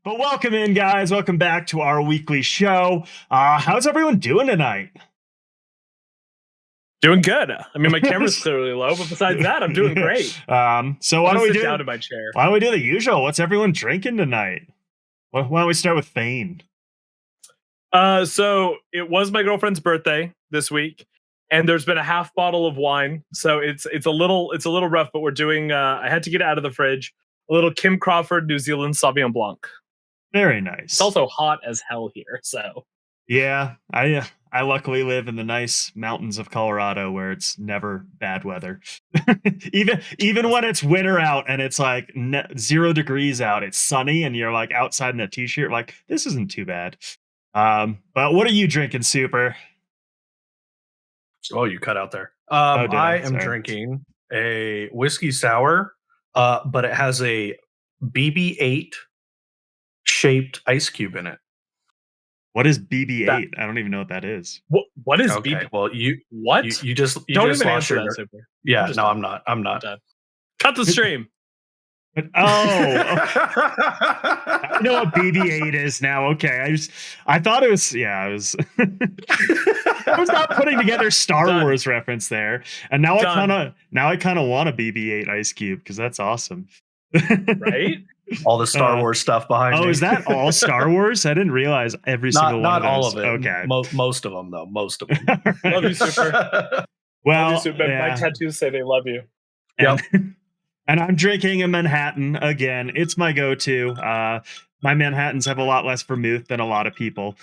But welcome in, guys. Welcome back to our weekly show. How's everyone doing tonight? Doing good. I mean, my camera's clearly low, but besides that, I'm doing great. So why don't we sit do down in my chair? Why don't we do the usual? What's everyone drinking tonight? Why don't we start with Thane? So it was my girlfriend's birthday this week, and there's been a half bottle of wine. So it's a little rough, but we're doing. I had to get it out of the fridge. A little Kim Crawford New Zealand Sauvignon Blanc. Very nice. It's also hot as hell here, so yeah, I luckily live in the nice mountains of Colorado where it's never bad weather. even when it's winter out and it's like 0 degrees out, it's sunny and you're like outside in a t-shirt, like this isn't too bad. But what are you drinking, Super? Oh, you cut out there. I am drinking a whiskey sour, but it has a BB-8 shaped ice cube in it. What is BB-8? I don't even know what that is. What is okay, BB? Well, you just don't just even answer that, Super. Yeah, no, I'm not. Cut the stream. I know what BB-8 is now. Okay, I thought it was. Yeah, I was. I was not putting together Star Wars reference there, and now I kind of want a BB-8 ice cube because that's awesome. Right? All the Star Wars stuff behind me. Oh, is that all Star Wars? I didn't realize every single one. Not of those. all of it. Okay, most of them though. Most of them. Love you, Super. Well, love you, Super. My tattoos say they love you. Yep. And I'm drinking a Manhattan again. It's my go-to. My Manhattans have a lot less vermouth than a lot of people.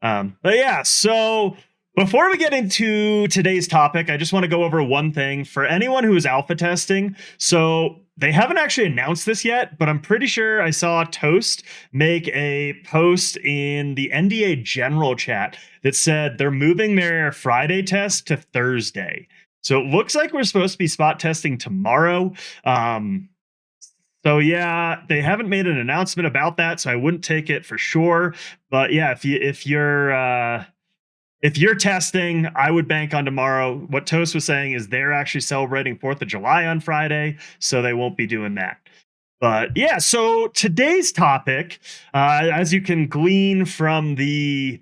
But yeah, so before we get into today's topic, I just want to go over one thing for anyone who is alpha testing. So they haven't actually announced this yet, but I'm pretty sure I saw Toast make a post in the NDA general chat that said they're moving their Friday test to Thursday. So it looks like we're supposed to be spot testing tomorrow. So yeah, they haven't made an announcement about that, so I wouldn't take it for sure. But yeah, if you're testing, I would bank on tomorrow. What Toast was saying is they're actually celebrating 4th of July on Friday, so they won't be doing that. But yeah, so today's topic, as you can glean from the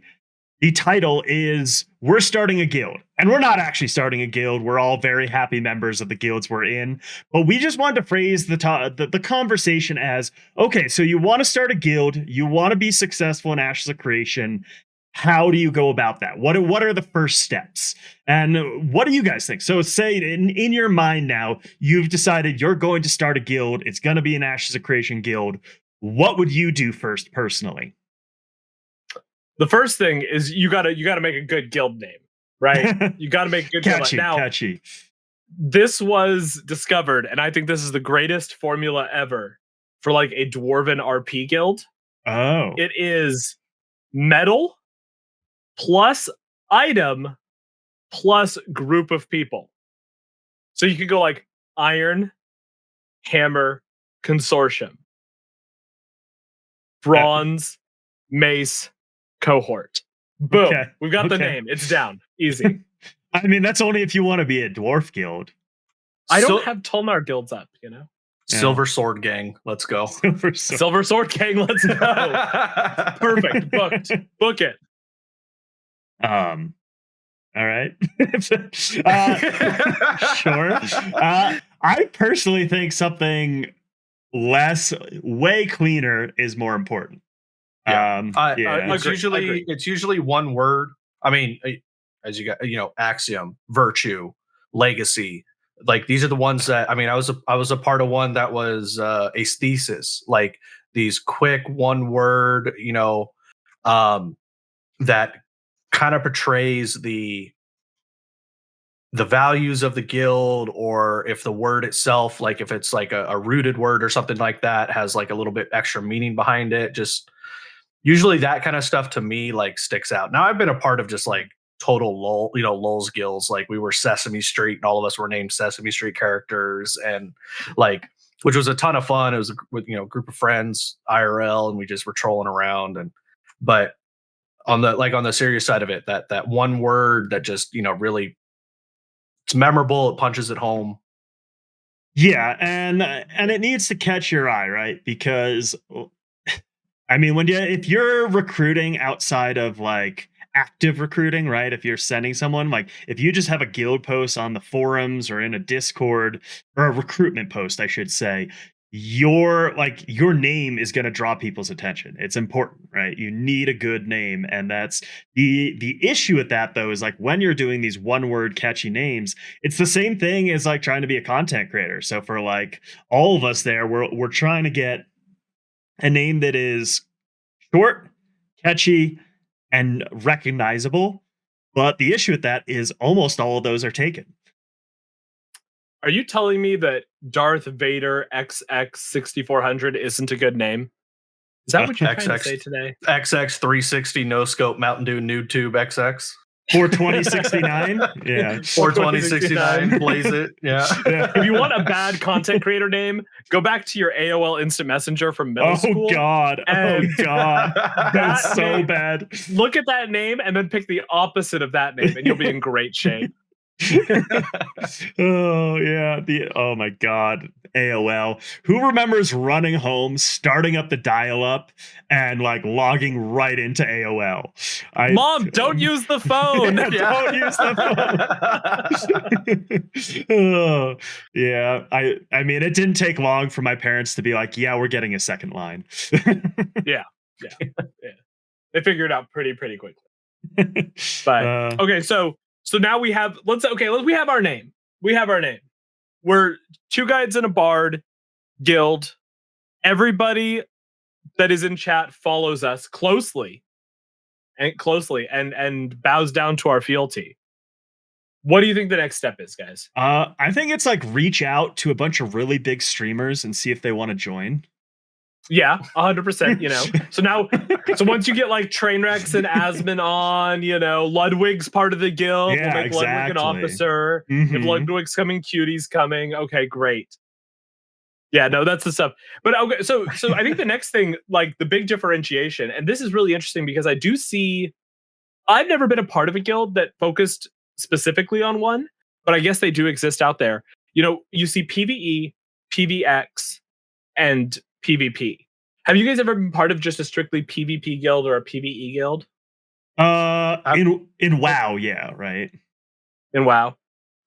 title, is we're starting a guild. And we're not actually starting a guild. We're all very happy members of the guilds we're in. But we just wanted to phrase the conversation as, okay, so you want to start a guild. You want to be successful in Ashes of Creation. How do you go about that? What are the first steps? And what do you guys think? So say in your mind now, you've decided you're going to start a guild. It's going to be an Ashes of Creation guild. What would you do first personally? The first thing is you gotta make a good guild name, right? You gotta make a good catchy, guild name. Now, catchy. This was discovered, and I think this is the greatest formula ever for like a dwarven RP guild. Oh. It is metal plus item plus group of people. So you could go like iron, hammer, consortium, bronze, mace, cohort. Boom. Okay. We've got the name. It's down. Easy. I mean, that's only if you want to be a dwarf guild. I don't have Tolmar guilds up, you know? Silver Sword Gang. Let's go. Silver Sword Gang. Let's go. Perfect. Booked. Book it. All right. Sure. I personally think something way cleaner is more important. It's usually one word. I mean, as you got, axiom, virtue, legacy. Like these are the ones that, I mean, I was a part of one that was aesthesis, like these quick one word, that kind of portrays the values of the guild, or if the word itself, like if it's like a rooted word or something like that, has like a little bit extra meaning behind it. Just usually that kind of stuff to me like sticks out. Now I've been a part of just like total lulz guilds. Like we were Sesame Street and all of us were named Sesame Street characters, and like, which was a ton of fun. It was a group of friends IRL, and we just were trolling around. But on the serious side of it, that one word that just, really, it's memorable. It punches it home. Yeah. And it needs to catch your eye, right? Because I mean, if you're recruiting outside of like active recruiting, right? If you're sending someone, like if you just have a guild post on the forums or in a Discord or a recruitment post, I should say, your name is going to draw people's attention. It's important, right? You need a good name, and that's the issue with that though is like when you're doing these one word catchy names, it's the same thing as like trying to be a content creator. So for like all of us there, we're trying to get a name that is short, catchy, and recognizable. But the issue with that is almost all of those are taken. Are you telling me that Darth Vader XX6400 isn't a good name? Is that what you're trying to say today? XX360 no scope Mountain Dew nude tube XX. For 2069? Yeah. For 2069, blaze it. Yeah. If you want a bad content creator name, go back to your AOL Instant Messenger from middle school. Oh God. That's so name, bad. Look at that name and then pick the opposite of that name and you'll be in great shape. Oh yeah, oh my God, AOL. Who remembers running home, starting up the dial-up, and like logging right into AOL? Mom, don't use the phone. Don't use the phone. Oh, yeah, I mean, it didn't take long for my parents to be like, "Yeah, we're getting a second line." Yeah. They figured it out pretty quickly. But okay, so now we have we have our name. We're two guides in a bard guild. Everybody that is in chat follows us closely and bows down to our fealty. What do you think the next step is, guys? I think it's like reach out to a bunch of really big streamers and see if they want to join. Yeah, 100%, so once you get like Trainwrecks and Asmon on, Ludwig's part of the guild, we'll make Ludwig an officer. If Ludwig's coming, Cutie's coming. Okay, great. Yeah, no, that's the stuff. But okay, so I think the next thing, like the big differentiation, and this is really interesting because I've never been a part of a guild that focused specifically on one, but I guess they do exist out there. You see PvE, PvX, and PvP. Have you guys ever been part of just a strictly PvP guild or a PvE guild? In WoW, yeah, right. In WoW.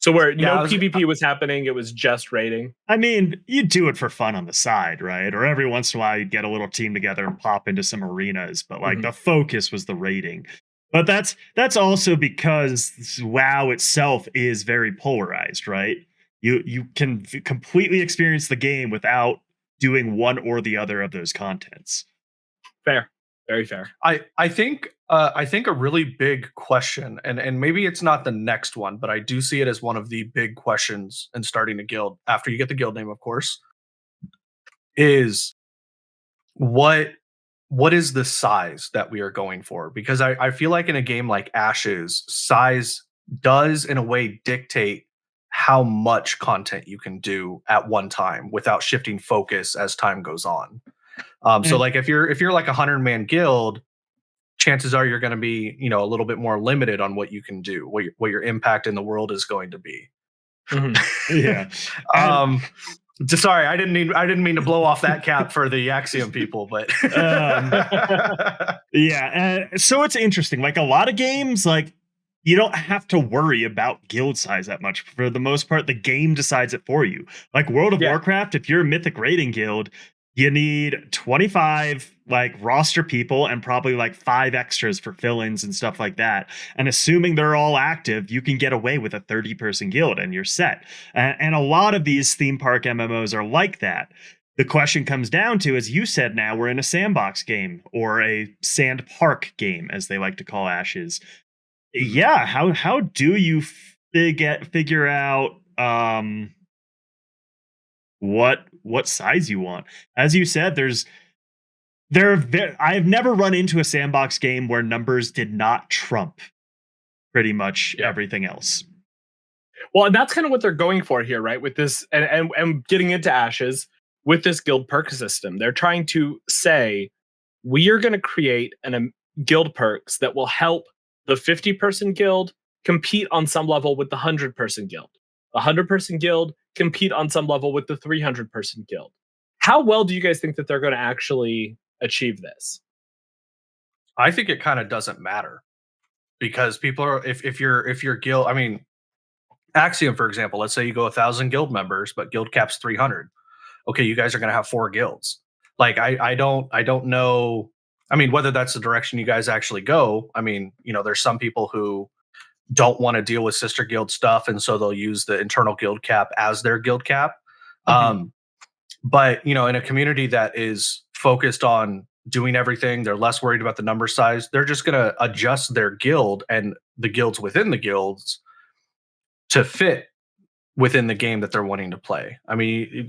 So where PvP was happening, it was just raiding. I mean, you do it for fun on the side, right? Or every once in a while you'd get a little team together and pop into some arenas, but like the focus was the raiding. But that's also because WoW itself is very polarized, right? You can completely experience the game without doing one or the other of those contents. Fair. Very fair. I think a really big question, and maybe it's not the next one, but I do see it as one of the big questions in starting a guild, after you get the guild name, of course, is what is the size that we are going for? Because I feel like in a game like Ashes, size does in a way dictate how much content you can do at one time without shifting focus as time goes on. So like if you're like 100-man guild, chances are you're going to be, a little bit more limited on what you can do, what your impact in the world is going to be. Yeah. Sorry, I didn't mean to blow off that cap for the Axiom people, but yeah. So it's interesting. Like a lot of games, like you don't have to worry about guild size that much. For the most part, the game decides it for you. Like World of Warcraft, if you're a mythic raiding guild, you need 25 like roster people and probably like 5 extras for fill-ins and stuff like that. And assuming they're all active, you can get away with a 30-person guild and you're set. And a lot of these theme park MMOs are like that. The question comes down to, as you said, now we're in a sandbox game or a sand park game, as they like to call Ashes. Yeah, how do you figure out what size you want? As you said, I've never run into a sandbox game where numbers did not trump pretty much everything else. Well, and that's kind of what they're going for here, right? With this and getting into Ashes with this guild perk system. They're trying to say, we are going to create guild perks that will help the 50-person guild compete on some level with the 100-person guild. The 100-person guild compete on some level with the 300-person guild. How well do you guys think that they're going to actually achieve this? I think it kind of doesn't matter because people are if you're guild. I mean, Axiom, for example. Let's say you go 1,000 guild members, but guild cap's 300. Okay, you guys are going to have 4 guilds. Like I don't know. I mean, whether that's the direction you guys actually go. I mean, there's some people who don't want to deal with sister guild stuff, and so they'll use the internal guild cap as their guild cap. Um, but in a community that is focused on doing everything, they're less worried about the number size. They're just going to adjust their guild and the guilds within the guilds to fit within the game that they're wanting to play. I mean,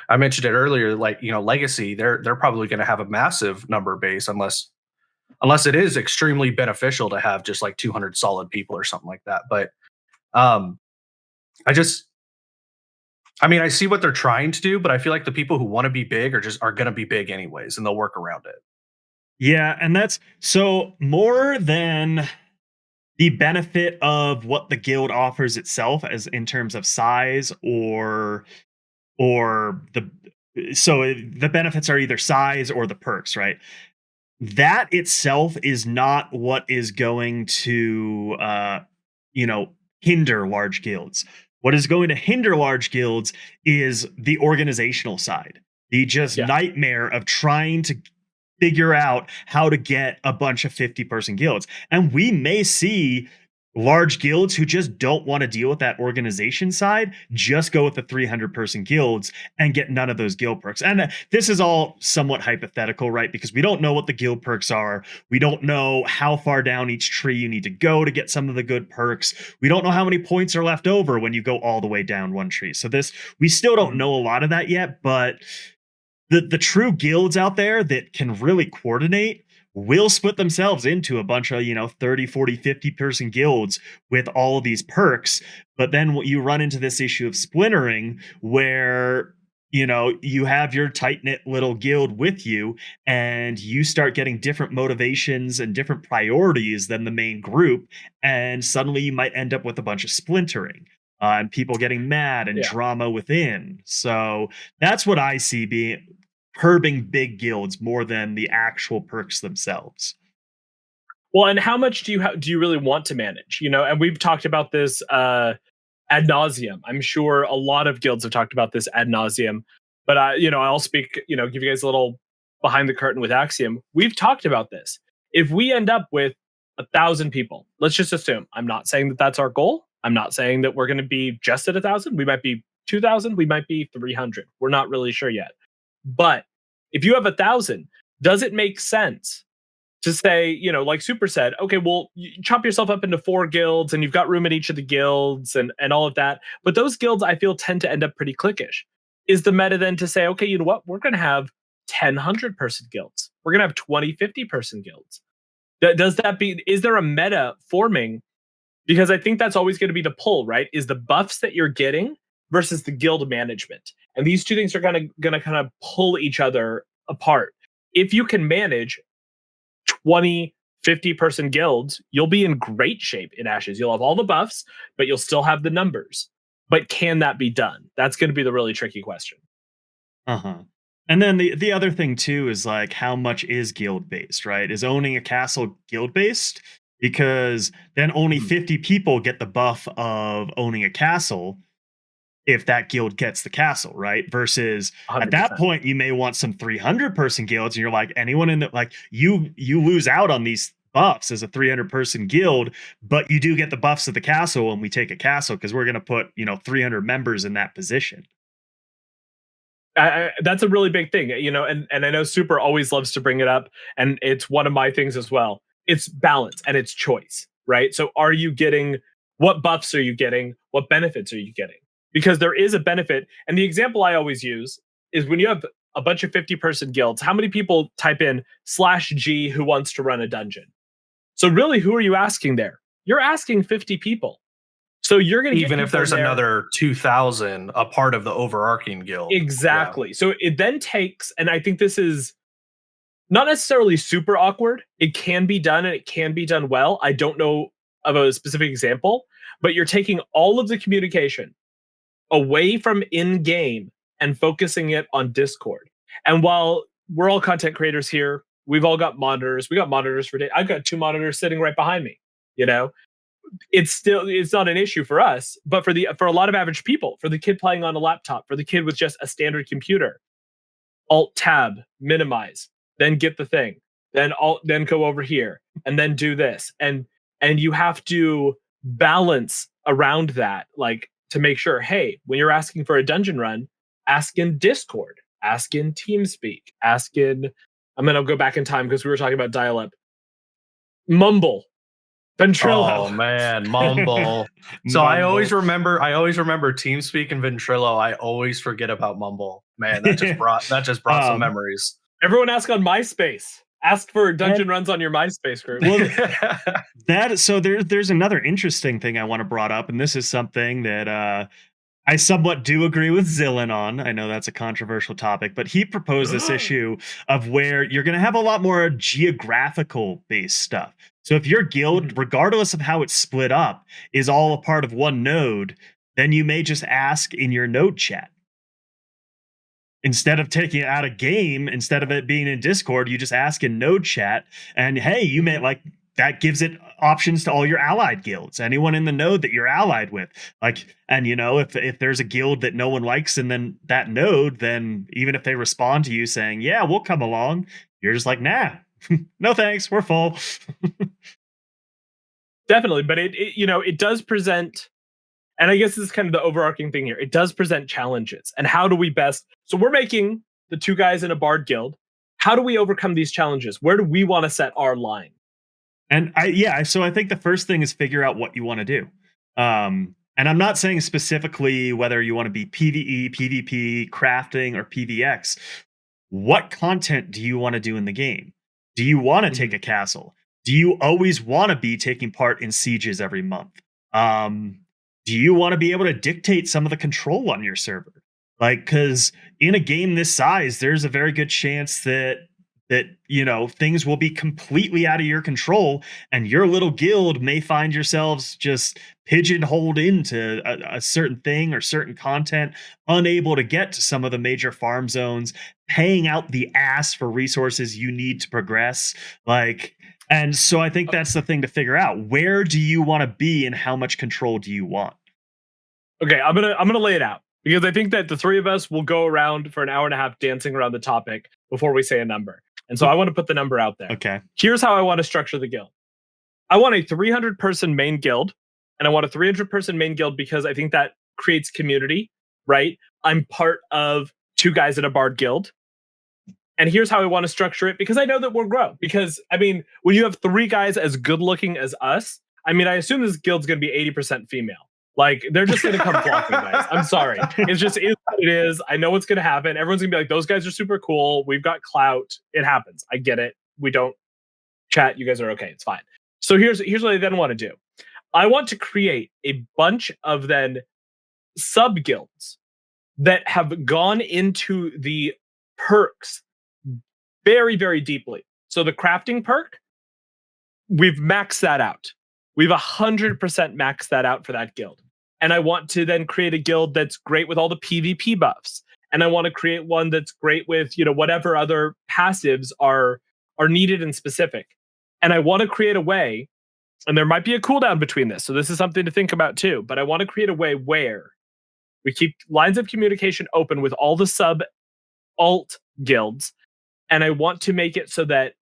I mentioned it earlier, like Legacy, they're probably going to have a massive number base unless it is extremely beneficial to have just like 200 solid people or something like that. But um, I mean, I see what they're trying to do, but I feel like the people who want to be big are going to be big anyways, and they'll work around it. Yeah, and that's so more than the benefit of what the guild offers itself as in terms of size or the benefits are either size or the perks, right? That itself is not what is going to you know hinder large guilds. What is going to hinder large guilds is the organizational side, the just Yeah. nightmare of trying to figure out how to get a bunch of 50-person guilds. And we may see large guilds who just don't want to deal with that organization side, just go with the 300-person guilds and get none of those guild perks. And this is all somewhat hypothetical, right? Because we don't know what the guild perks are. We don't know how far down each tree you need to go to get some of the good perks. We don't know how many points are left over when you go all the way down one tree. So we still don't know a lot of that yet, but the true guilds out there that can really coordinate will split themselves into a bunch of 30, 40, 50-person guilds with all of these perks. But then you run into this issue of splintering where you have your tight-knit little guild with you and you start getting different motivations and different priorities than the main group, and suddenly you might end up with a bunch of splintering and people getting mad and Yeah. drama within. So that's what I see being curbing big guilds more than the actual perks themselves. Well, and how much do you really want to manage? And we've talked about this ad nauseum. I'm sure a lot of guilds have talked about this ad nauseum, but I'll speak. Give you guys a little behind the curtain with Axiom. We've talked about this. If we end up with 1,000 people, let's just assume. I'm not saying that that's our goal. I'm not saying that we're going to be just at 1,000. We might be 2,000. We might be 300. We're not really sure yet. But if you have 1,000, does it make sense to say, like Super said, okay, well, you chop yourself up into 4 guilds and you've got room in each of the guilds and all of that. But those guilds, I feel, tend to end up pretty cliquish. Is the meta then to say, okay, you know what? We're going to have 10 100-person guilds. We're going to have 20 50-person guilds. Is there a meta forming? Because I think that's always going to be the pull, right? Is the buffs that you're getting versus the guild management. And these two things are gonna kind of pull each other apart. If you can manage 20, 50-person guilds, you'll be in great shape in Ashes. You'll have all the buffs, but you'll still have the numbers. But can that be done? That's going to be the really tricky question. And then the other thing too is like, how much is guild based, right? Is owning a castle guild based? Because then only 50 people get the buff of owning a castle if that guild gets the castle, right? Versus 100%. at that point, you may want some 300-person guilds, and you're like, anyone in the you lose out on these buffs as a 300-person guild, but you do get the buffs of the castle when we take a castle because we're going to put 300 members in that position. That's a really big thing, and I know Super always loves to bring it up, and it's one of my things as well. It's balance and it's choice, right? So are you getting, what buffs are you getting? What benefits are you getting? Because there is a benefit. And the example I always use is when you have a bunch of 50-person guilds, how many people type in /G who wants to run a dungeon? So really, who are you asking there? You're asking 50 people. So you're going to even if there's another 2,000 a part of the overarching guild. Exactly. Yeah. So it then takes, and I think this is not necessarily super awkward. It can be done and it can be done well. I don't know of a specific example, but you're taking all of the communication away from in-game and focusing it on Discord. And while we're all content creators here. We've all got monitors. We got monitors for day. I've got 2 monitors sitting right behind me. You know, it's not an issue for us, but for a lot of average people, for the kid playing on a laptop, for the kid with just a standard computer, Alt Tab, minimize, then get the thing, then go over here, and then do this, and you have to balance around that, like to make sure, hey, when you're asking for a dungeon run, ask in Discord, ask in TeamSpeak, ask in. I'm gonna go back in time because we were talking about dial-up. Mumble, Ventrilo. Oh man, Mumble. So I always remember TeamSpeak and Ventrilo. I always forget about Mumble. Man, that just brought some memories. Everyone ask on MySpace. Ask for dungeon runs on your MySpace group. Well, there's another interesting thing I want to brought up, and this is something that I somewhat do agree with Zillin on. I know that's a controversial topic, but he proposed this issue of where you're going to have a lot more geographical based stuff. So if your guild, regardless of how it's split up, is all a part of one node, then you may just ask in your node chat. Instead of taking it out of game, instead of it being in Discord, you just ask in node chat, and hey, you may like that gives it options to all your allied guilds, anyone in the node that you're allied with. Like, and you know, if there's a guild that no one likes in then that node, then even if they respond to you saying, yeah, we'll come along, you're just like, nah, no thanks, we're full. Definitely, but it does present, and I guess this is kind of the overarching thing here. It does present challenges, and how do we best? So we're making the 2 guys in a bard guild. How do we overcome these challenges? Where do we want to set our line? And so I think the first thing is figure out what you want to do. And I'm not saying specifically whether you want to be PvE, PvP, crafting, or PvX. What content do you want to do in the game? Do you want to take a castle? Do you always want to be taking part in sieges every month? Do you want to be able to dictate some of the control on your server? Like, because in a game this size, there's a very good chance that you know things will be completely out of your control, and your little guild may find yourselves just pigeonholed into a certain thing or certain content, unable to get to some of the major farm zones, paying out the ass for resources you need to progress. Like, and so I think that's the thing to figure out. Where do you want to be, and how much control do you want? Okay, I'm gonna lay it out, because I think that the 3 of us will go around for an hour and a half dancing around the topic before we say a number. And so I want to put the number out there. Okay. Here's how I want to structure the guild. I want a 300 person main guild, and I want a 300 person main guild because I think that creates community, right? I'm part of 2 guys in a bard guild. And here's how I want to structure it, because I know that we'll grow. Because, I mean, when you have 3 guys as good looking as us, I mean, I assume this guild's going to be 80% female. Like, they're just going to come flocking, guys. I'm sorry. It's just is what it is. I know what's going to happen. Everyone's going to be like, those guys are super cool. We've got clout. It happens. I get it. We don't chat. You guys are okay. It's fine. So here's what I then want to do. I want to create a bunch of then sub guilds that have gone into the perks very, very deeply. So the crafting perk, we've maxed that out. We've 100% maxed that out for that guild. And I want to then create a guild that's great with all the PvP buffs. And I want to create one that's great with, whatever other passives are needed and specific. And I want to create a way, and there might be a cooldown between this, so this is something to think about too, but I want to create a way where we keep lines of communication open with all the sub-alt guilds, and I want to make it so that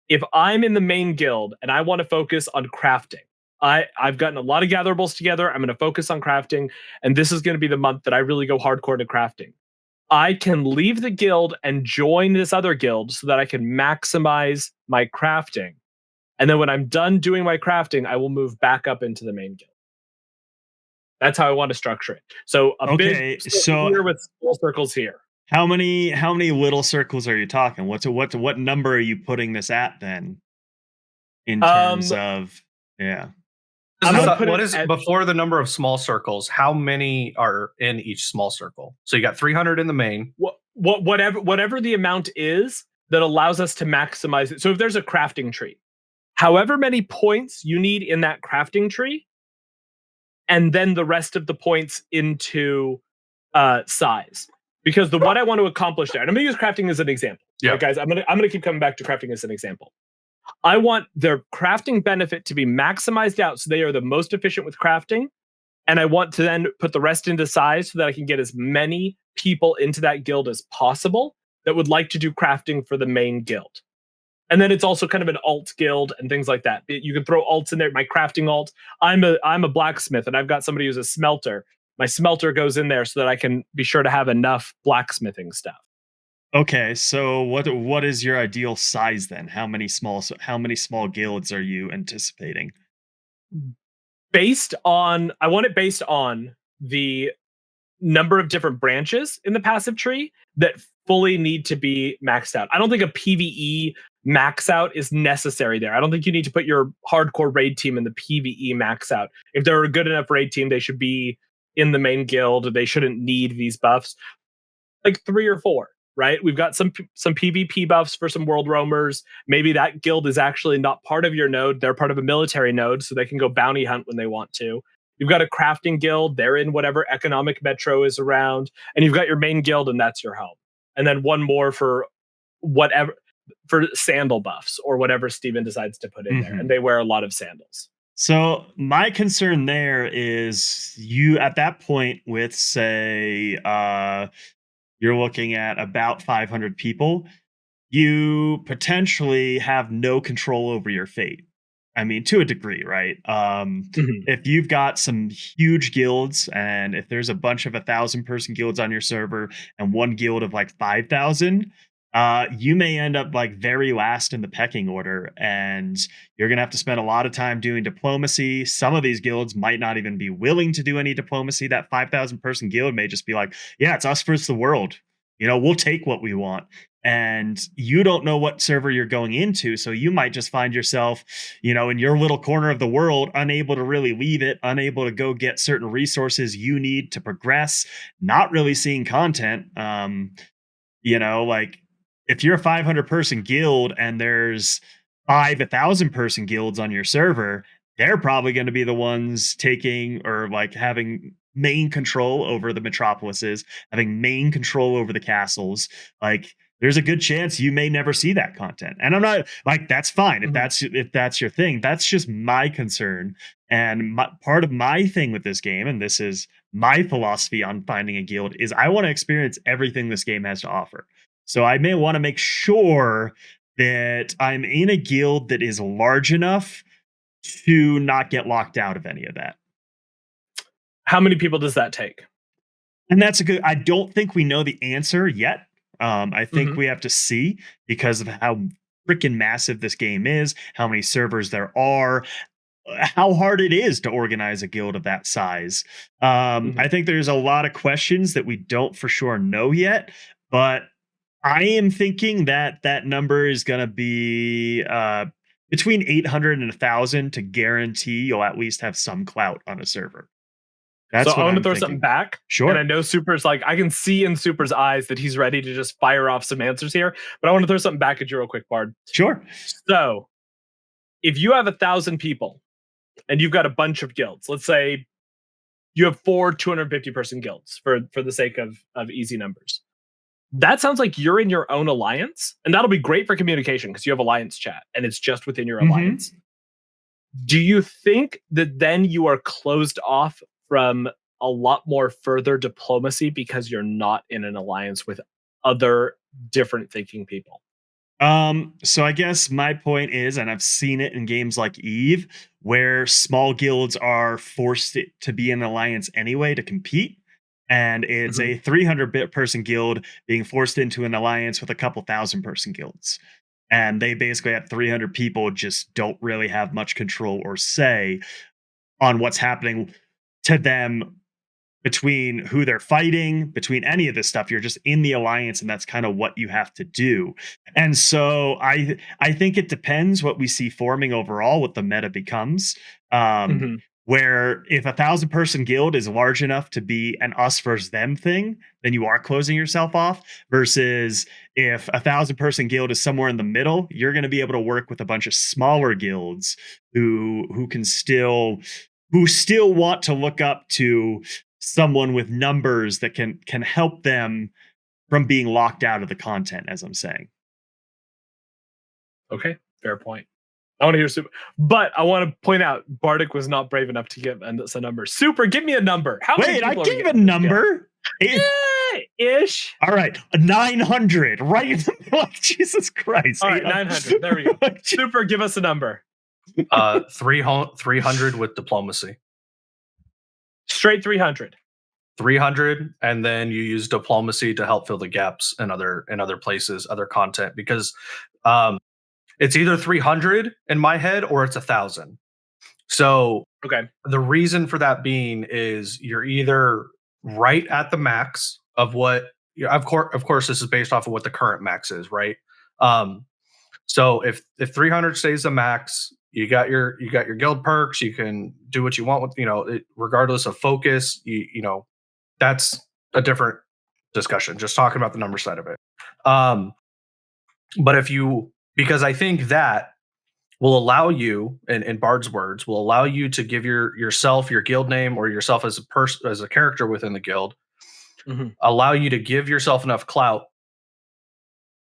if I'm in the main guild and I want to focus on crafting, I've gotten a lot of gatherables together. I'm going to focus on crafting, and this is going to be the month that I really go hardcore to crafting. I can leave the guild and join this other guild so that I can maximize my crafting. And then when I'm done doing my crafting, I will move back up into the main guild. That's how I want to structure it. So big circle here with small circles here. How many little circles are you talking? What number are you putting this at then? In terms of what is before the number of small circles? How many are in each small circle? So you got 300 in the main. Whatever the amount is that allows us to maximize it. So if there's a crafting tree, however many points you need in that crafting tree, and then the rest of the points into size. because the what I want to accomplish there, and I'm going to use crafting as an example. Yeah. Right, guys, I'm gonna keep coming back to crafting as an example. I want their crafting benefit to be maximized out so they are the most efficient with crafting. And I want to then put the rest into size so that I can get as many people into that guild as possible that would like to do crafting for the main guild. And then it's also kind of an alt guild and things like that. You can throw alts in there. My crafting alt. I'm a blacksmith and I've got somebody who's a smelter. My smelter goes in there so that I can be sure to have enough blacksmithing stuff. Okay, so what is your ideal size then? How many small guilds are you anticipating? I want it based on the number of different branches in the passive tree that fully need to be maxed out. I don't think a PvE max out is necessary there. I don't think you need to put your hardcore raid team in the PvE max out. If they're a good enough raid team, they should be in the main guild. They shouldn't need these buffs. Like 3 or 4, right? We've got some PvP buffs for some world roamers. Maybe that guild is actually not part of your node. They're part of a military node, so they can go bounty hunt when they want to. You've got a crafting guild. They're in whatever economic metro is around. And you've got your main guild, and that's your home. And then one more for whatever, for sandal buffs or whatever Steven decides to put in there. And they wear a lot of sandals. So my concern there is you at that point with say you're looking at about 500 people, you potentially have no control over your fate. I mean, to a degree, right? If you've got some huge guilds and if there's a bunch of 1,000-person guilds on your server and one guild of like 5,000, you may end up like very last in the pecking order, and you're going to have to spend a lot of time doing diplomacy. Some of these guilds might not even be willing to do any diplomacy. That 5,000-person guild may just be like, yeah, it's us versus the world. We'll take what we want. And you don't know what server you're going into. So you might just find yourself, in your little corner of the world, unable to really leave it, unable to go get certain resources you need to progress, not really seeing content. Like if you're a 500-person guild and there's 1,000-person guilds on your server, they're probably going to be the ones taking or like having main control over the metropolises, having main control over the castles. Like there's a good chance you may never see that content. And I'm not like, that's fine. If that's your thing, that's just my concern. And part of my thing with this game, and this is my philosophy on finding a guild, is I want to experience everything this game has to offer. So I may want to make sure that I'm in a guild that is large enough to not get locked out of any of that. How many people does that take? And I don't think we know the answer yet. I think we have to see because of how freaking massive this game is, how many servers there are, how hard it is to organize a guild of that size. I think there's a lot of questions that we don't for sure know yet, but I am thinking that number is going to be between 800 and 1,000 to guarantee you'll at least have some clout on a server. That's so I want to throw something back. Sure. And I know Super's like, I can see in Super's eyes that he's ready to just fire off some answers here. But I want to throw something back at you real quick, Bard. Sure. So if you have 1,000 people and you've got a bunch of guilds, let's say you have 4 250-person guilds for the sake of easy numbers. That sounds like you're in your own alliance. And that'll be great for communication because you have alliance chat and it's just within your alliance. Do you think that then you are closed off from a lot more further diplomacy because you're not in an alliance with other different thinking people? So I guess my point is, and I've seen it in games like Eve, where small guilds are forced to be in an alliance anyway to compete. And it's a 300-person guild being forced into an alliance with a couple 1,000-person guilds. And they basically have 300 people just don't really have much control or say on what's happening to them between who they're fighting, between any of this stuff. You're just in the alliance, and that's kind of what you have to do. And so I think it depends what we see forming overall, what the meta becomes. Where if 1,000-person guild is large enough to be an us versus them thing, then you are closing yourself off. Versus if 1,000-person guild is somewhere in the middle, you're going to be able to work with a bunch of smaller guilds who still want to look up to someone with numbers that can help them from being locked out of the content, as I'm saying. Okay, fair point. I want to hear Super, but I want to point out Bardic was not brave enough to give us a number. Super, give me a number. How many Wait, I people are we gave a getting this guild? number. Ish. All right, 900. Right in the middle. Jesus Christ. All right, 900. There we go. Super, give us a number. 300 with diplomacy. Straight 300. 300, and then you use diplomacy to help fill the gaps in other places, other content, because it's either 300 in my head or it's 1,000. So okay, the reason for that being is you're either right at the max of what, of course this is based off of what the current max is, right? So if 300 stays the max, you got your guild perks, you can do what you want with, regardless of focus, that's a different discussion, just talking about the number side of it. But because I think that will allow you, in Bard's words, will allow you to give yourself your guild name, or yourself as a character within the guild, allow you to give yourself enough clout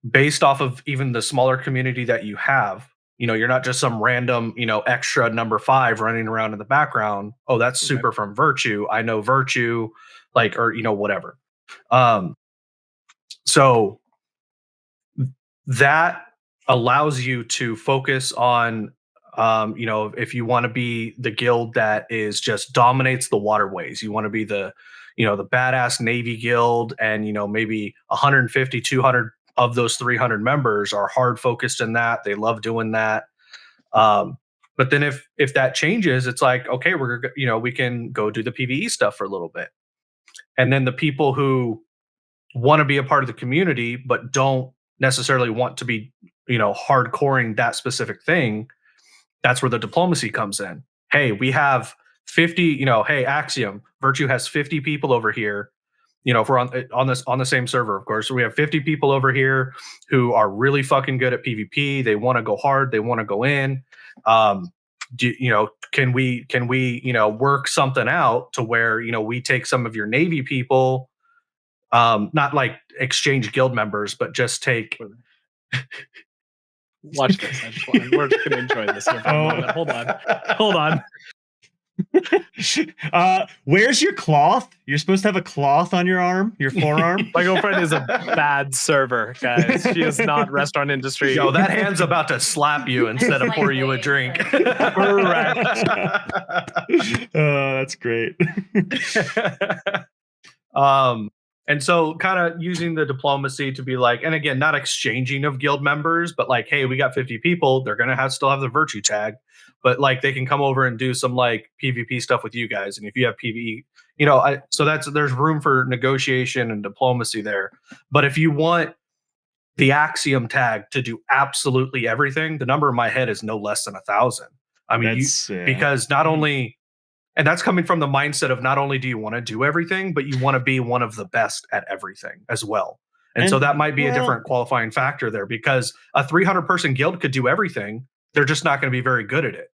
based off of even the smaller community that you have. You're not just some random, extra number 5 running around in the background. Oh, that's Super from Virtue. I know Virtue, or whatever. So that allows you to focus on, if you want to be the guild that is just dominates the waterways, you want to be the badass Navy guild, and maybe 150, 200 of those 300 members are hard focused in that. They love doing that. But then if that changes, it's like, okay, we can go do the PvE stuff for a little bit. And then the people who want to be a part of the community but don't necessarily want to be, hardcoring that specific thing, that's where the diplomacy comes in. Hey, we have 50, hey, Axiom, Virtue has 50 people over here. If we're on the same server, of course, so we have 50 people over here who are really fucking good at PvP. They want to go hard. They want to go in. Can we work something out to where, we take some of your Navy people, not like exchange guild members, but just take. Watch this. We're just gonna enjoy this here for a moment. Hold on. Where's your cloth? You're supposed to have a cloth on your arm, your forearm. My girlfriend is a bad server, guys. She is not restaurant industry. Yo, that hand's about to slap you instead of pour you a drink. Correct. That's great. And so kind of using the diplomacy to be like, and again, not exchanging of guild members, but like, hey, we got 50 people. They're going to still have the Virtue tag, but like they can come over and do some like PvP stuff with you guys. And if you have PvE, so there's room for negotiation and diplomacy there. But if you want the Axiom tag to do absolutely everything, the number in my head is no less than 1,000. I mean, because not only, and that's coming from the mindset of not only do you want to do everything, but you want to be one of the best at everything as well. And so that might be a different qualifying factor there, because a 300 person guild could do everything. They're just not going to be very good at it.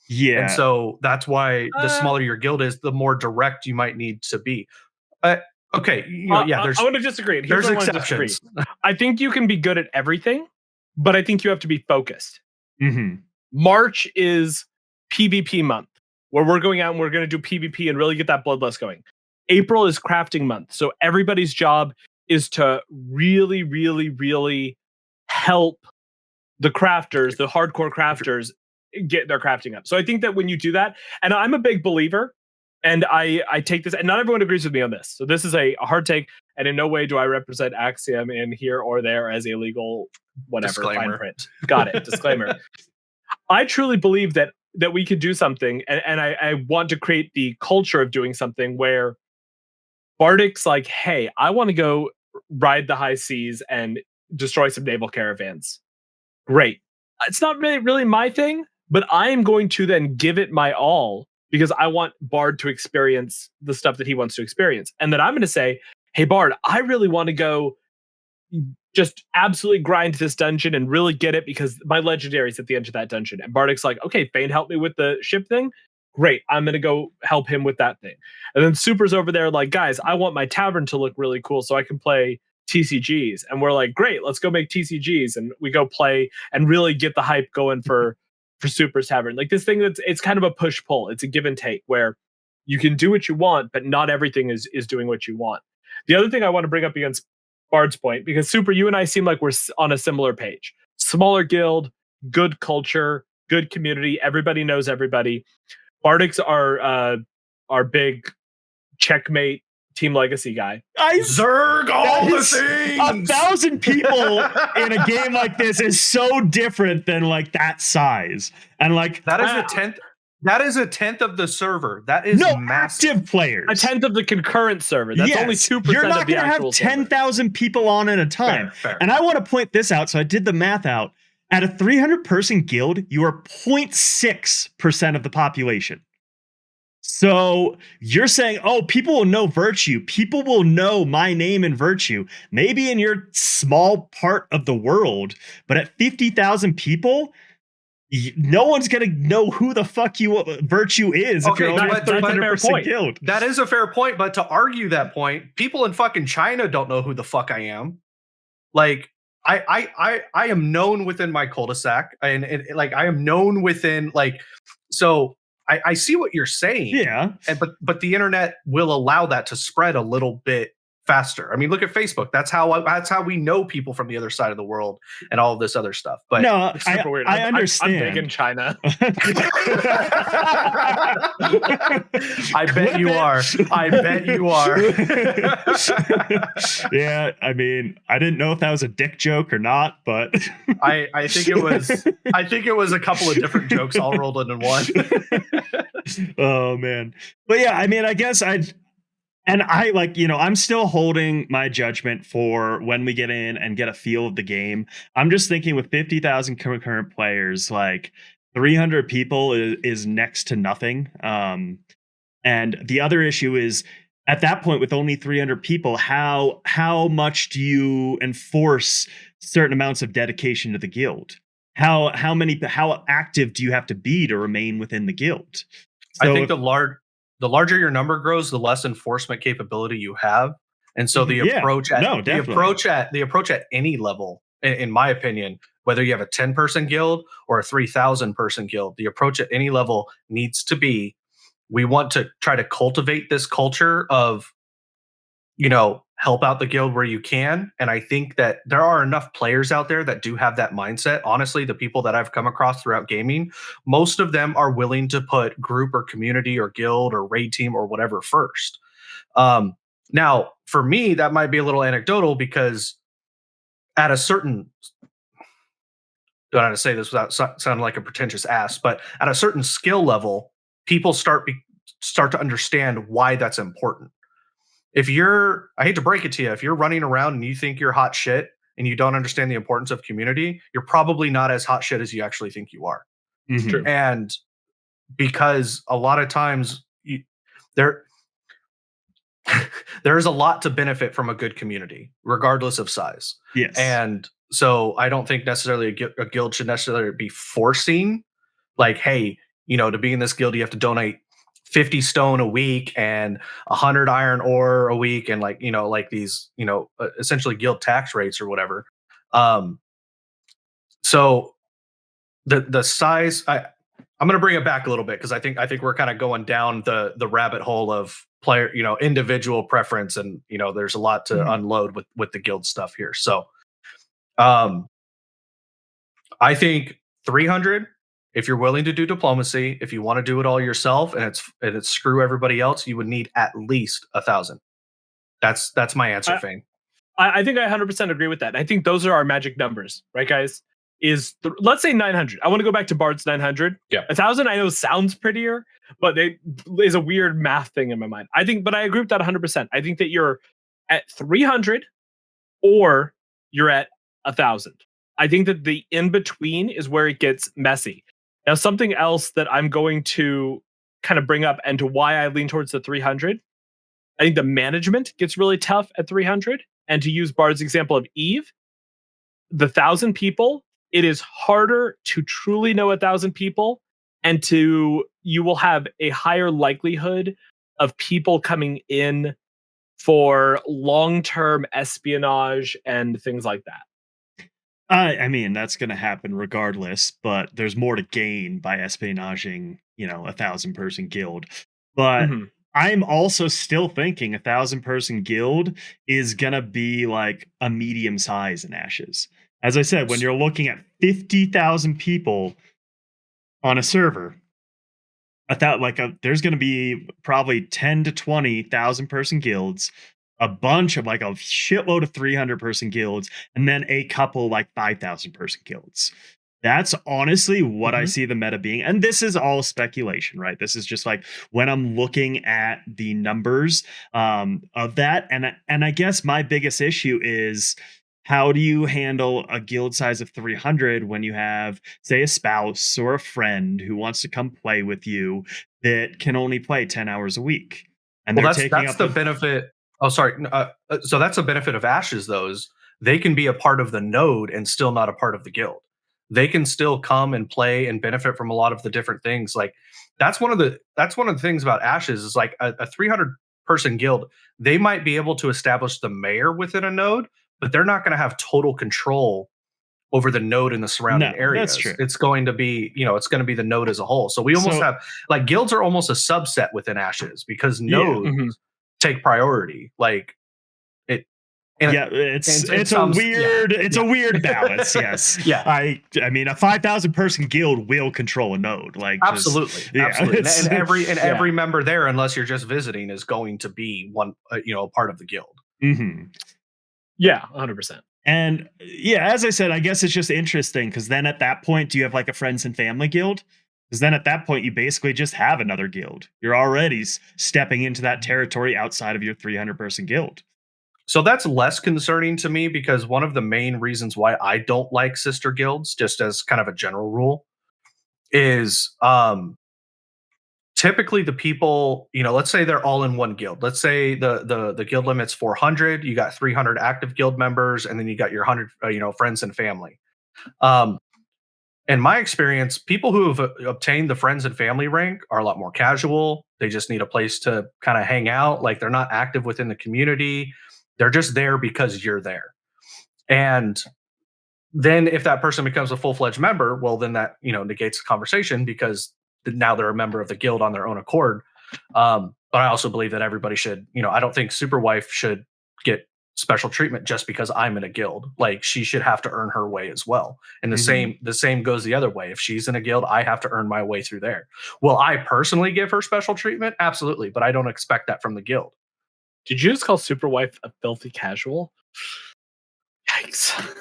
Yeah. And so that's why the smaller your guild is, the more direct you might need to be. Okay. I want to disagree. There's exceptions. I think you can be good at everything, but I think you have to be focused. Mm-hmm. March is PvP month, where we're going out and we're going to do PvP and really get that bloodlust going. April is crafting month. So everybody's job is to really, really, really help the crafters, the hardcore crafters, get their crafting up. So I think that when you do that, and I'm a big believer, and I take this, and not everyone agrees with me on this. So this is a hard take, and in no way do I represent Axiom in here or there as a legal whatever fine print. Got it. Disclaimer. I truly believe that we could do something, and I want to create the culture of doing something where Bardic's like, hey, I want to go ride the high seas and destroy some naval caravans. Great. It's not really my thing, but I am going to then give it my all, because I want Bard to experience the stuff that he wants to experience. And then I'm going to say, hey, Bard, I really want to go just absolutely grind this dungeon and really get it, because my legendary's at the end of that dungeon. And Bardic's like, okay, Fane, help me with the ship thing. Great, I'm going to go help him with that thing. And then Super's over there like, guys, I want my tavern to look really cool so I can play TCGs, and we're like, great, let's go make TCGs, and we go play and really get the hype going for Super Tavern. Like this thing it's kind of a push pull. It's a give and take where you can do what you want, but not everything is doing what you want. The other thing I want to bring up against Bard's point, because Super, you and I seem like we're on a similar page. Smaller guild, good culture, good community. Everybody knows everybody. Bardics are our big checkmate Team Legacy guy. Zerg all the things. 1,000 people in a game like this is so different than like that size, and like that is a tenth. That is a tenth of the server. That is no massive. active players. A tenth of the concurrent server. That's only 2% You're not of the going to actual have 10,000 people on at a time. Fair. And I want to point this out. So I did the math out. At a 300 person guild, you are 0.6% of the population. So you're saying, oh, people will know Virtue. People will know my name and Virtue. Maybe in your small part of the world, but at 50,000 people, no one's gonna know who the fuck Virtue is if you're only a 300% guild. That is a fair point, but to argue that point, people in fucking China don't know who the fuck I am. Like, I am known within my cul-de-sac, and like I am known within like. So I see what you're saying, yeah, and but the internet will allow that to spread a little bit faster. I mean, look at Facebook. That's how we know people from the other side of the world and all of this other stuff. But no, it's super weird. I understand. I'm big in China. I bet you are. I bet you are. Yeah, I mean, I didn't know if that was a dick joke or not, but I think it was. I think it was a couple of different jokes all rolled into one. Oh man, but yeah, I mean, I guess I'm still holding my judgment for when we get in and get a feel of the game. I'm just thinking with 50,000 concurrent players, like 300 people is next to nothing. And the other issue is at that point with only 300 people, how much do you enforce certain amounts of dedication to the guild? How active do you have to be to remain within the guild? So I think the larger your number grows, the less enforcement capability you have. And so the approach at any level, in my opinion, whether you have a 10-person guild or a 3,000-person guild, the approach at any level needs to be, we want to try to cultivate this culture of, help out the guild where you can. And I think that there are enough players out there that do have that mindset. Honestly, the people that I've come across throughout gaming, most of them are willing to put group or community or guild or raid team or whatever first. Now, for me, that might be a little anecdotal because at a certain, don't know how to say this without sounding like a pretentious ass, but at a certain skill level, people start to understand why that's important. If I hate to break it to you, if you're running around and you think you're hot shit and you don't understand the importance of community, you're probably not as hot shit as you actually think you are. Mm-hmm. And because a lot of times there is a lot to benefit from a good community, regardless of size. Yes. And so I don't think necessarily a guild should necessarily be forcing, like, hey, to be in this guild, you have to donate 50 stone a week and 100 iron ore a week, and like these, essentially guild tax rates or whatever. So the size, I'm going to bring it back a little bit because I think we're kind of going down the rabbit hole of player, individual preference, and there's a lot to unload with the guild stuff here. So, I think 300. If you're willing to do diplomacy, if you want to do it all yourself and it's screw everybody else, you would need at least 1,000. That's my answer, Fane. I think I 100% agree with that. I think those are our magic numbers, right, guys? Let's say 900. I want to go back to Bard's 900. Yeah, 1,000 I know sounds prettier, but it is a weird math thing in my mind. But I agree with that 100%. I think that you're at 300 or you're at 1,000. I think that the in between is where it gets messy. Now, something else that I'm going to kind of bring up and to why I lean towards the 300, I think the management gets really tough at 300. And to use Bard's example of Eve, the 1,000 people, it is harder to truly know 1,000 people, and you will have a higher likelihood of people coming in for long-term espionage and things like that. I mean, that's going to happen regardless, but there's more to gain by espionaging, 1,000-person guild. But Mhm. I'm also still thinking 1,000-person guild is going to be like a medium size in Ashes. As I said, when you're looking at 50,000 people on a server, there's going to be probably 10 to 20,000-person guilds, a bunch of like a shitload of 300-person guilds, and then a couple like 5,000-person guilds. That's honestly what I Mhm. see the meta being. And this is all speculation, right? This is just like when I'm looking at the numbers of that. And I guess my biggest issue is, how do you handle a guild size of 300 when you have, say, a spouse or a friend who wants to come play with you that can only play 10 hours a week? And Well, they're that's taking that's up the the. benefit. Oh, sorry. So that's a benefit of Ashes. Those they can be a part of the node and still not a part of the guild. They can still come and play and benefit from a lot of the different things. Like that's one of the things about Ashes is like a 300-person guild. They might be able to establish the mayor within a node, but they're not going to have total control over the node and the surrounding No, that's areas. true. It's going to be, it's going to be the node as a whole. So we almost So, have like guilds are almost a subset within Ashes because yeah. nodes Mhm. take priority. Like it, and Yeah, it's and it's a some, yeah, weird it's a weird balance. Yes, yeah, I mean, a 5,000-person guild will control a node. Like, just absolutely, yeah, absolutely. And, it's and every and Yeah. every member there, unless you're just visiting, is going to be one, a part of the guild. mhm. Yeah, 100%. And yeah, as I said, I guess it's just interesting because then at that point, do you have like a friends and family guild? Because then at that point, you basically just have another guild. You're already stepping into that territory outside of your 300-person guild. So that's less concerning to me because one of the main reasons why I don't like sister guilds, just as kind of a general rule, is typically the people, let's say they're all in one guild. Let's say the guild limit's 400, you got 300 active guild members, and then you got your 100 friends and family. um in my experience, people who have obtained the friends and family rank are a lot more casual. They just need a place to kind of hang out. Like they're not active within the community, they're just there because you're there. And then if that person becomes a full-fledged member, well, then that negates the conversation because now they're a member of the guild on their own accord. But I also believe that everybody should, I don't think Superwife should get special treatment just because I'm in a guild. Like she should have to earn her way as well. And the Mhm. same goes the other way. If she's in a guild, I have to earn my way through there. Will I personally give her special treatment? Absolutely, but I don't expect that from the guild. Did you just call Superwife a filthy casual? Yikes.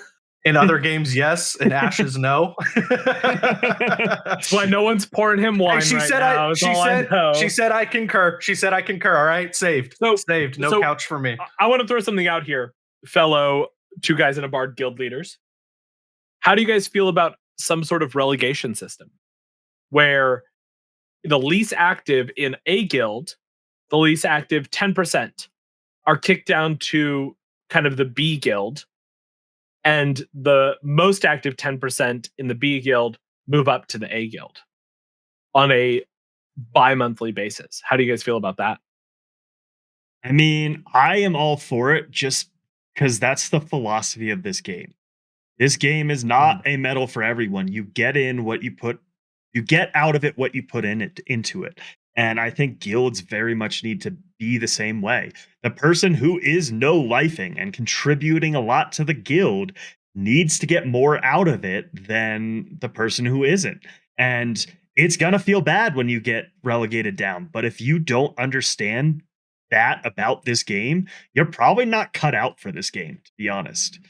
In other games, yes. In Ashes, no. That's why no one's pouring him wine She right said now. I is she all I said know. she said I concur. She said I concur. All right, saved. So- Saved. No so- couch for me. I want to throw something out here, fellow two guys in a bard guild leaders. How do you guys feel about some sort of relegation system where the least active in a guild, the least active 10%, are kicked down to kind of the B guild, and the most active 10% in the B guild move up to the A guild on a bi-monthly basis? How do you guys feel about that? I mean, I am all for it just because that's the philosophy of this game. This game is not a medal for everyone. You get in what you put, you get out of it what you put into it. And I think guilds very much need to be the same way. The person who is no lifing and contributing a lot to the guild needs to get more out of it than the person who isn't. And it's going to feel bad when you get relegated down. But if you don't understand that about this game, you're probably not cut out for this game, to be honest.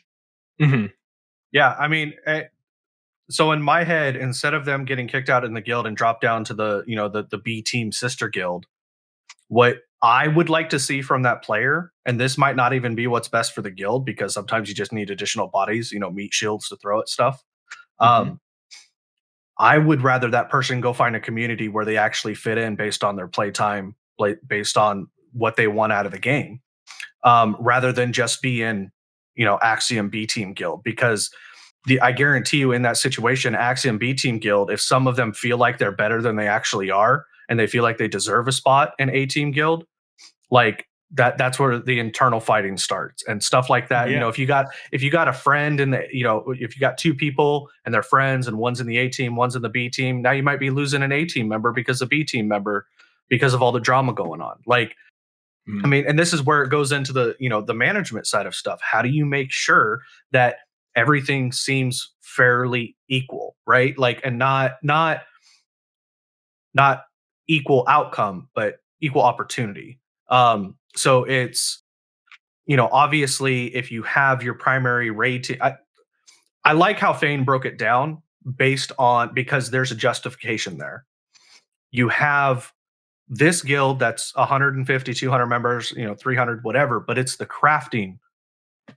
Mm-hmm. Yeah, I mean, so in my head, instead of them getting kicked out in the guild and drop down to the B team sister guild, what I would like to see from that player, and this might not even be what's best for the guild because sometimes you just need additional bodies, meat shields to throw at stuff. Mhm. I would rather that person go find a community where they actually fit in based on their playtime, based on what they want out of the game, rather than just be in, Axiom B Team Guild. Because I guarantee you, in that situation, Axiom B Team Guild, if some of them feel like they're better than they actually are, and they feel like they deserve a spot in A Team Guild, like that's where the internal fighting starts and stuff like that. Yeah. You know, if you got a friend and if you got two people and they're friends and one's in the A team, one's in the B team, now you might be losing an A team member because of B team member because of all the drama going on. Like, I mean, and this is where it goes into the, the management side of stuff. How do you make sure that everything seems fairly equal, right? Like, and not equal outcome, but equal opportunity. So it's, obviously if you have your primary raid I like how Fane broke it down because there's a justification there. You have this guild that's 150, 200 members, 300, whatever, but it's the crafting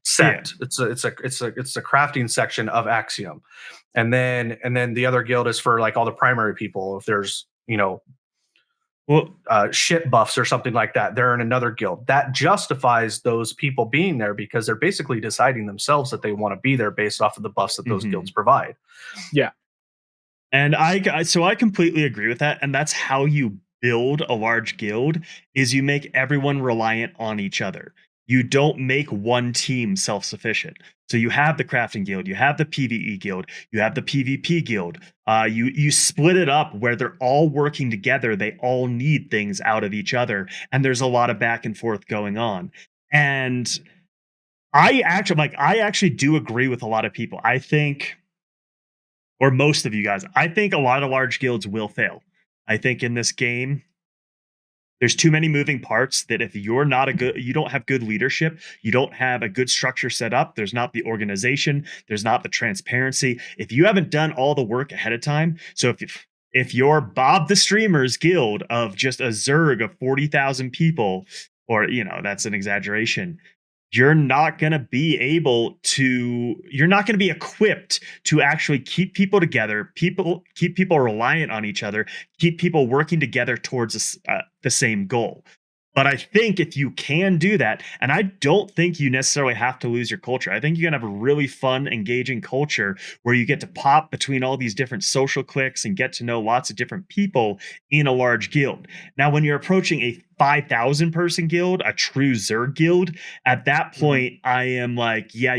sect. Yeah. It's a crafting section of Axiom. And then the other guild is for like all the primary people. If there's, shit buffs or something like that, they're in another guild. That justifies those people being there because they're basically deciding themselves that they want to be there based off of the buffs that those guilds provide. Yeah. And I completely agree with that. And that's how you build a large guild, is you make everyone reliant on each other. You don't make one team self-sufficient. So you have the crafting guild, you have the PvE guild, you have the PvP guild. You split it up where they're all working together. They all need things out of each other, and there's a lot of back and forth going on. And I actually do agree with a lot of people. I think, or most of you guys, I think a lot of large guilds will fail. I think in this game, there's too many moving parts that if you're you don't have good leadership, you don't have a good structure set up, there's not the organization, there's not the transparency. If you haven't done all the work ahead of time, so if you're Bob the Streamer's guild of just a Zerg of 40,000 people, or, that's an exaggeration, you're not going to be equipped to actually keep people together, keep people reliant on each other, keep people working together towards the same goal. But I think if you can do that, and I don't think you necessarily have to lose your culture. I think you can have a really fun, engaging culture where you get to pop between all these different social cliques and get to know lots of different people in a large guild. Now, when you're approaching a 5,000 person guild, a true Zerg guild, at that point, I am like, yeah,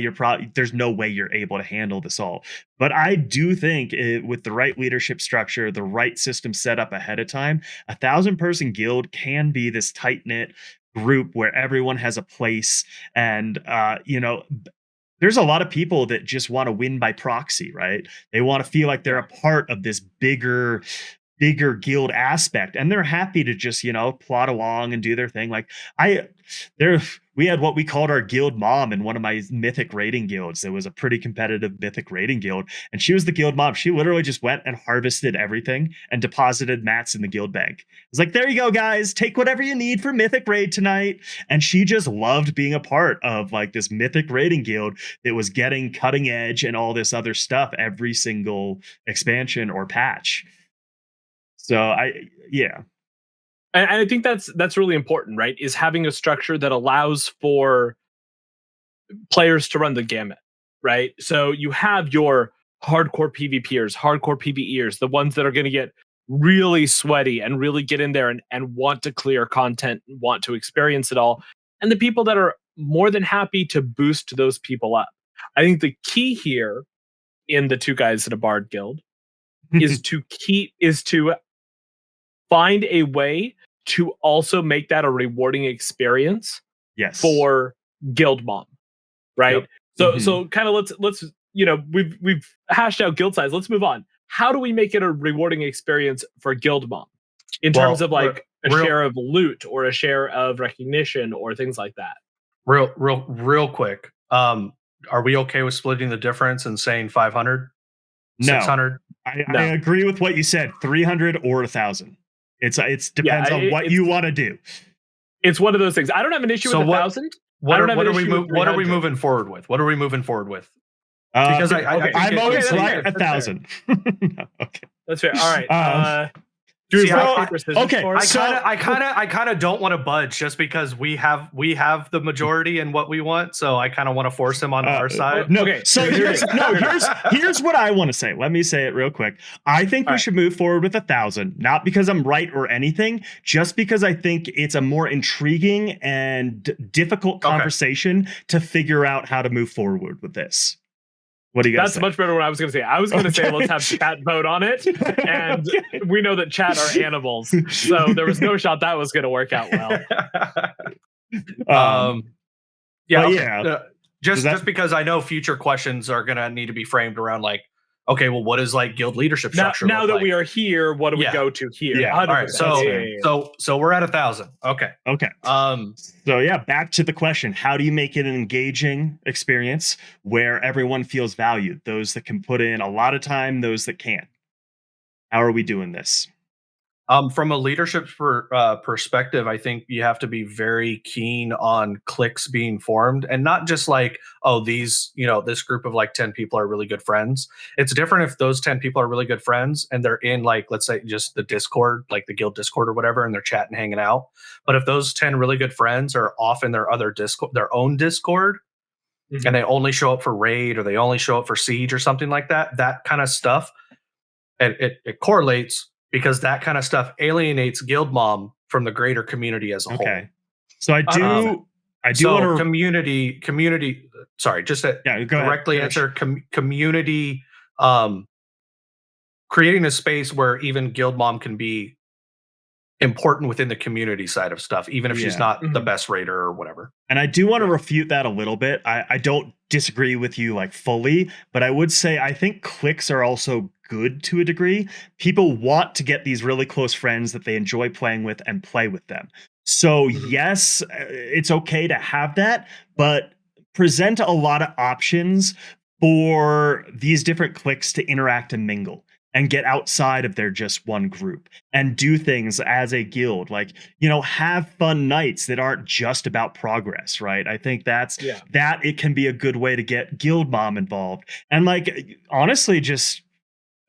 there's no way you're able to handle this all. But I do think with the right leadership structure, the right system set up ahead of time, 1,000 person guild can be this tight knit group where everyone has a place. And, there's a lot of people that just want to win by proxy, right? They want to feel like they're a part of this bigger guild aspect, and they're happy to just plod along and do their thing. Like we had what we called our guild mom in one of my mythic raiding guilds. It was a pretty competitive mythic raiding guild, and she was the guild mom. She literally just went and harvested everything and deposited mats in the guild bank. It's like, there you go, guys, take whatever you need for mythic raid tonight. And she just loved being a part of like this mythic raiding guild that was getting cutting edge and all this other stuff every single expansion or patch. So And I think that's really important, right? Is having a structure that allows for players to run the gamut, right? So you have your hardcore PvPers, hardcore PvEers, the ones that are going to get really sweaty and really get in there and want to clear content, want to experience it all. And the people that are more than happy to boost those people up. I think the key here in the Two Guys in a Bard guild is to find a way to also make that a rewarding experience for guild mom, right? Yep. So kind of let's we've hashed out guild size. Let's move on. How do we make it a rewarding experience for guild mom in terms of like a share of loot or a share of recognition or things like that? Real quick. Are we okay with splitting the difference and saying 500? No. 600? I agree with what you said. 300 or 1,000. It depends on what you want to do. It's one of those things. I don't have an issue with 1,000. What are we moving forward with? Because I'm always right 1,000. Okay, that's fair. All right. Do See, rock, I- paper, scissors okay, for us? I kind of don't want to budge just because we have the majority in what we want. So I kind of want to force him on our side. No, Okay, so here it here's what I want to say. Let me say it real quick. I think All we right. should move forward with 1,000, not because I'm right or anything, just because I think it's a more intriguing and difficult Okay. conversation to figure out how to move forward with this. What do you guys That's think? much better than what I was going to say. I was going to say let's have chat vote on it, and Okay. we know that chat are animals, so there was no shot that was going to work out well. Yeah. but Okay. yeah. Just because I know future questions are gonna need to be framed around like, okay, well, what is like guild leadership Now, structure? now look that like? we are here, what do we Yeah. go to here? Yeah. 100%. All right, so Yeah. so we're at 1,000. Okay. Okay. So yeah, back to the question: how do you make it an engaging experience where everyone feels valued? Those that can put in a lot of time, those that can't. How are we doing this? From a leadership perspective, I think you have to be very keen on cliques being formed, and not just like, oh, these, this group of like 10 people are really good friends. It's different if those 10 people are really good friends and they're in like, let's say, just the Discord, like the guild Discord or whatever, and they're chatting, hanging out. But if those 10 really good friends are off in their other Discord, their own Discord, Mhm. and they only show up for raid or they only show up for siege or something like that, that kind of stuff, and it correlates because that kind of stuff alienates guild mom from the greater community as a whole. Okay. So I do want So to community. Sorry, just to yeah, go ahead. directly Finish. answer community. Creating a space where even guild mom can be important within the community side of stuff, even if she's Yeah. not the Mhm. best raider or whatever. And I do want to refute that a little bit. I don't disagree with you like fully, but I would say I think cliques are also good to a degree. People want to get these really close friends that they enjoy playing with and play with them. So Mhm. yes, it's okay to have that, but present a lot of options for these different cliques to interact and mingle and get outside of their just one group and do things as a guild, like, have fun nights that aren't just about progress, right? I think that it can be a good way to get guild mom involved, and like honestly just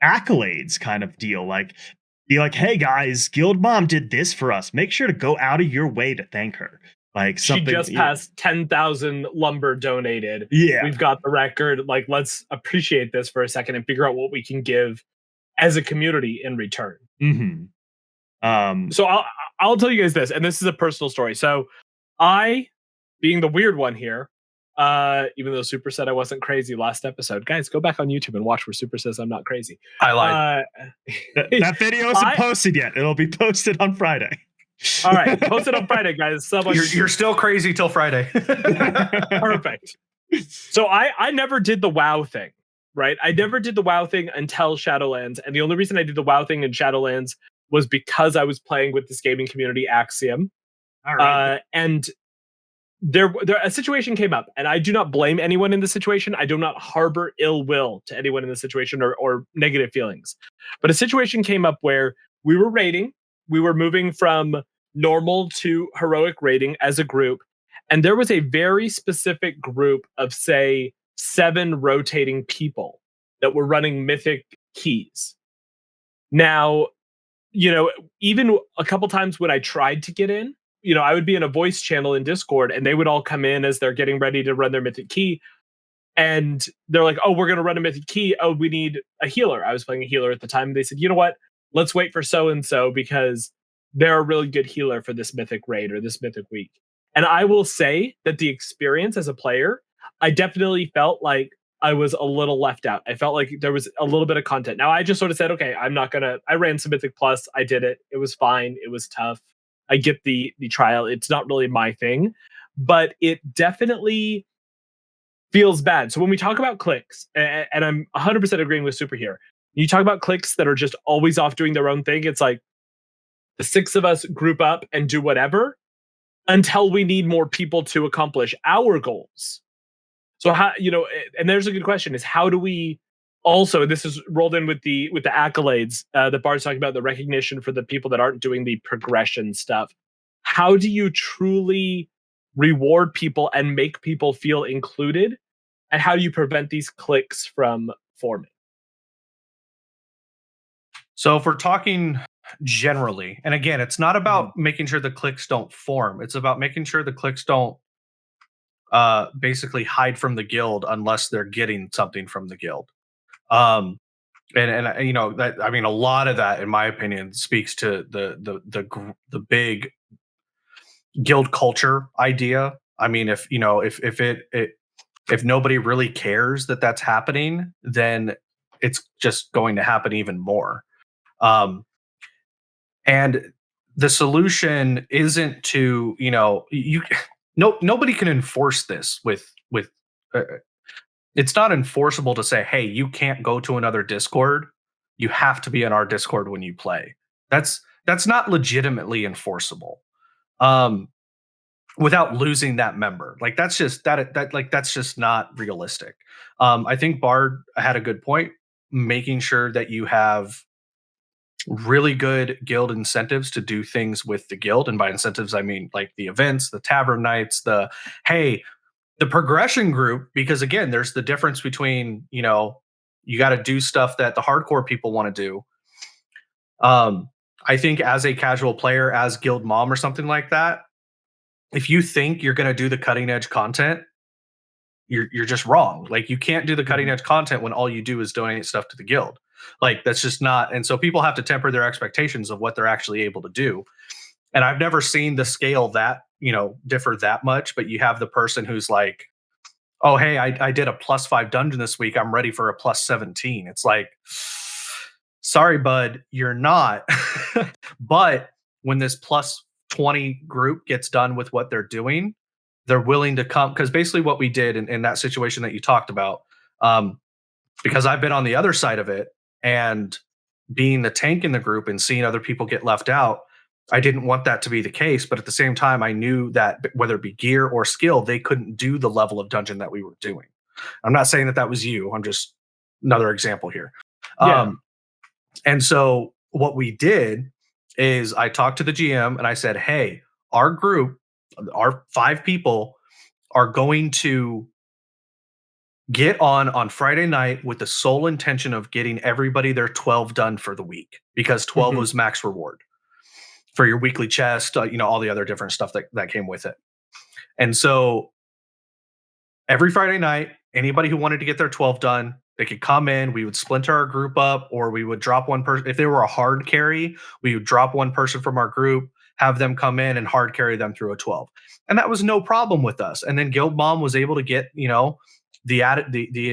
accolades kind of deal, like be like, hey guys, guild mom did this for us, make sure to go out of your way to thank her. Like She something just passed 10,000 lumber donated. Yeah. We've got the record. Like, let's appreciate this for a second and figure out what we can give as a community in return. Mm-hmm. So I'll tell you guys this, and this is a personal story. So I, being the weird one here, even though Super said I wasn't crazy last episode, guys, go back on YouTube and watch where Super says I'm not crazy. I lied. That video isn't posted yet. It'll be posted on Friday. All right, post it on Friday, guys. You're still crazy till Friday. Perfect. So I never did the WoW thing, right? I never did the WoW thing until Shadowlands, and the only reason I did the WoW thing in Shadowlands was because I was playing with this gaming community, Axiom. All right. And there a situation came up, and I do not blame anyone in the situation. I do not harbor ill will to anyone in the situation or negative feelings. But a situation came up where we were raiding. We were moving from normal to heroic raiding as a group. And there was a very specific group of, say, 7 rotating people that were running mythic keys. Now, even a couple times when I tried to get in, I would be in a voice channel in Discord and they would all come in as they're getting ready to run their mythic key. And they're like, oh, we're going to run a mythic key. Oh, we need a healer. I was playing a healer at the time. They said, you know what? Let's wait for so-and-so because they're a really good healer for this mythic raid or this mythic week. And I will say that the experience as a player, I definitely felt like I was a little left out. I felt like there was a little bit of content. Now I just sort of said, okay, I ran some Mythic Plus. I did it. It was fine. It was tough. I get the trial. It's not really my thing, but it definitely feels bad. So when we talk about cliques, and I'm 100% agreeing with Super here, you talk about cliques that are just always off doing their own thing. It's like the 6 of us group up and do whatever until we need more people to accomplish our goals. So how, and there's a good question, is how do we also, this is rolled in with the accolades that Bart's talking about, the recognition for the people that aren't doing the progression stuff. How do you truly reward people and make people feel included? And how do you prevent these cliques from forming? So if we're talking generally. And again, it's not about making sure the cliques don't form. It's about making sure the cliques don't basically hide from the guild unless they're getting something from the guild. Um, and you know that, I mean, a lot of that, in my opinion, speaks to the big guild culture idea. I mean, if you know, if nobody really cares that that's happening, then it's just going to happen even more. Um, and the solution isn't to, you know, you no nobody can enforce this with it's not enforceable to say, hey, you can't go to another Discord. You have to be in our Discord when you play. That's not legitimately enforceable. Um, without losing that member. Like that's just that like that's just not realistic. I think Bard had a good point, making sure that you have really good guild incentives to do things with the guild. And by incentives, I mean like the events, the tavern nights, the hey, the progression group, because again, there's the difference between, you know, you got to do stuff that the hardcore people want to do. I think as a casual player, as guild mom or something like that, if you think you're going to do the cutting edge content, you're just wrong. Like you can't do the cutting edge content when all you do is donate stuff to the guild. Like that's just not. And so people have to temper their expectations of what they're actually able to do. And I've never seen the scale that, you know, differ that much. But you have the person who's like, oh, hey, I did a +5 dungeon this week. I'm ready for a +17. It's like, sorry, bud, you're not. But when this +20 group gets done with what they're doing, they're willing to come. Because basically, what we did in that situation that you talked about, um, because I've been on the other side of it and being the tank in the group and seeing other people get left out, I didn't want that to be the case. But at the same time, I knew that whether it be gear or skill, they couldn't do the level of dungeon that we were doing. I'm not saying that that was you. I'm just another example here. Yeah. And so what we did is I talked to the GM and I said, hey, our group, our 5 people are going to get on Friday night with the sole intention of getting everybody their 12 done for the week, because 12 was max reward for your weekly chest, you know, all the other different stuff that came with it. And so every Friday night, anybody who wanted to get their 12 done, they could come in. We would splinter our group up, or we would drop one person. If they were a hard carry, we would drop one person from our group, have them come in and hard carry them through a 12. And that was no problem with us. And then Guild Mom was able to get, you know, the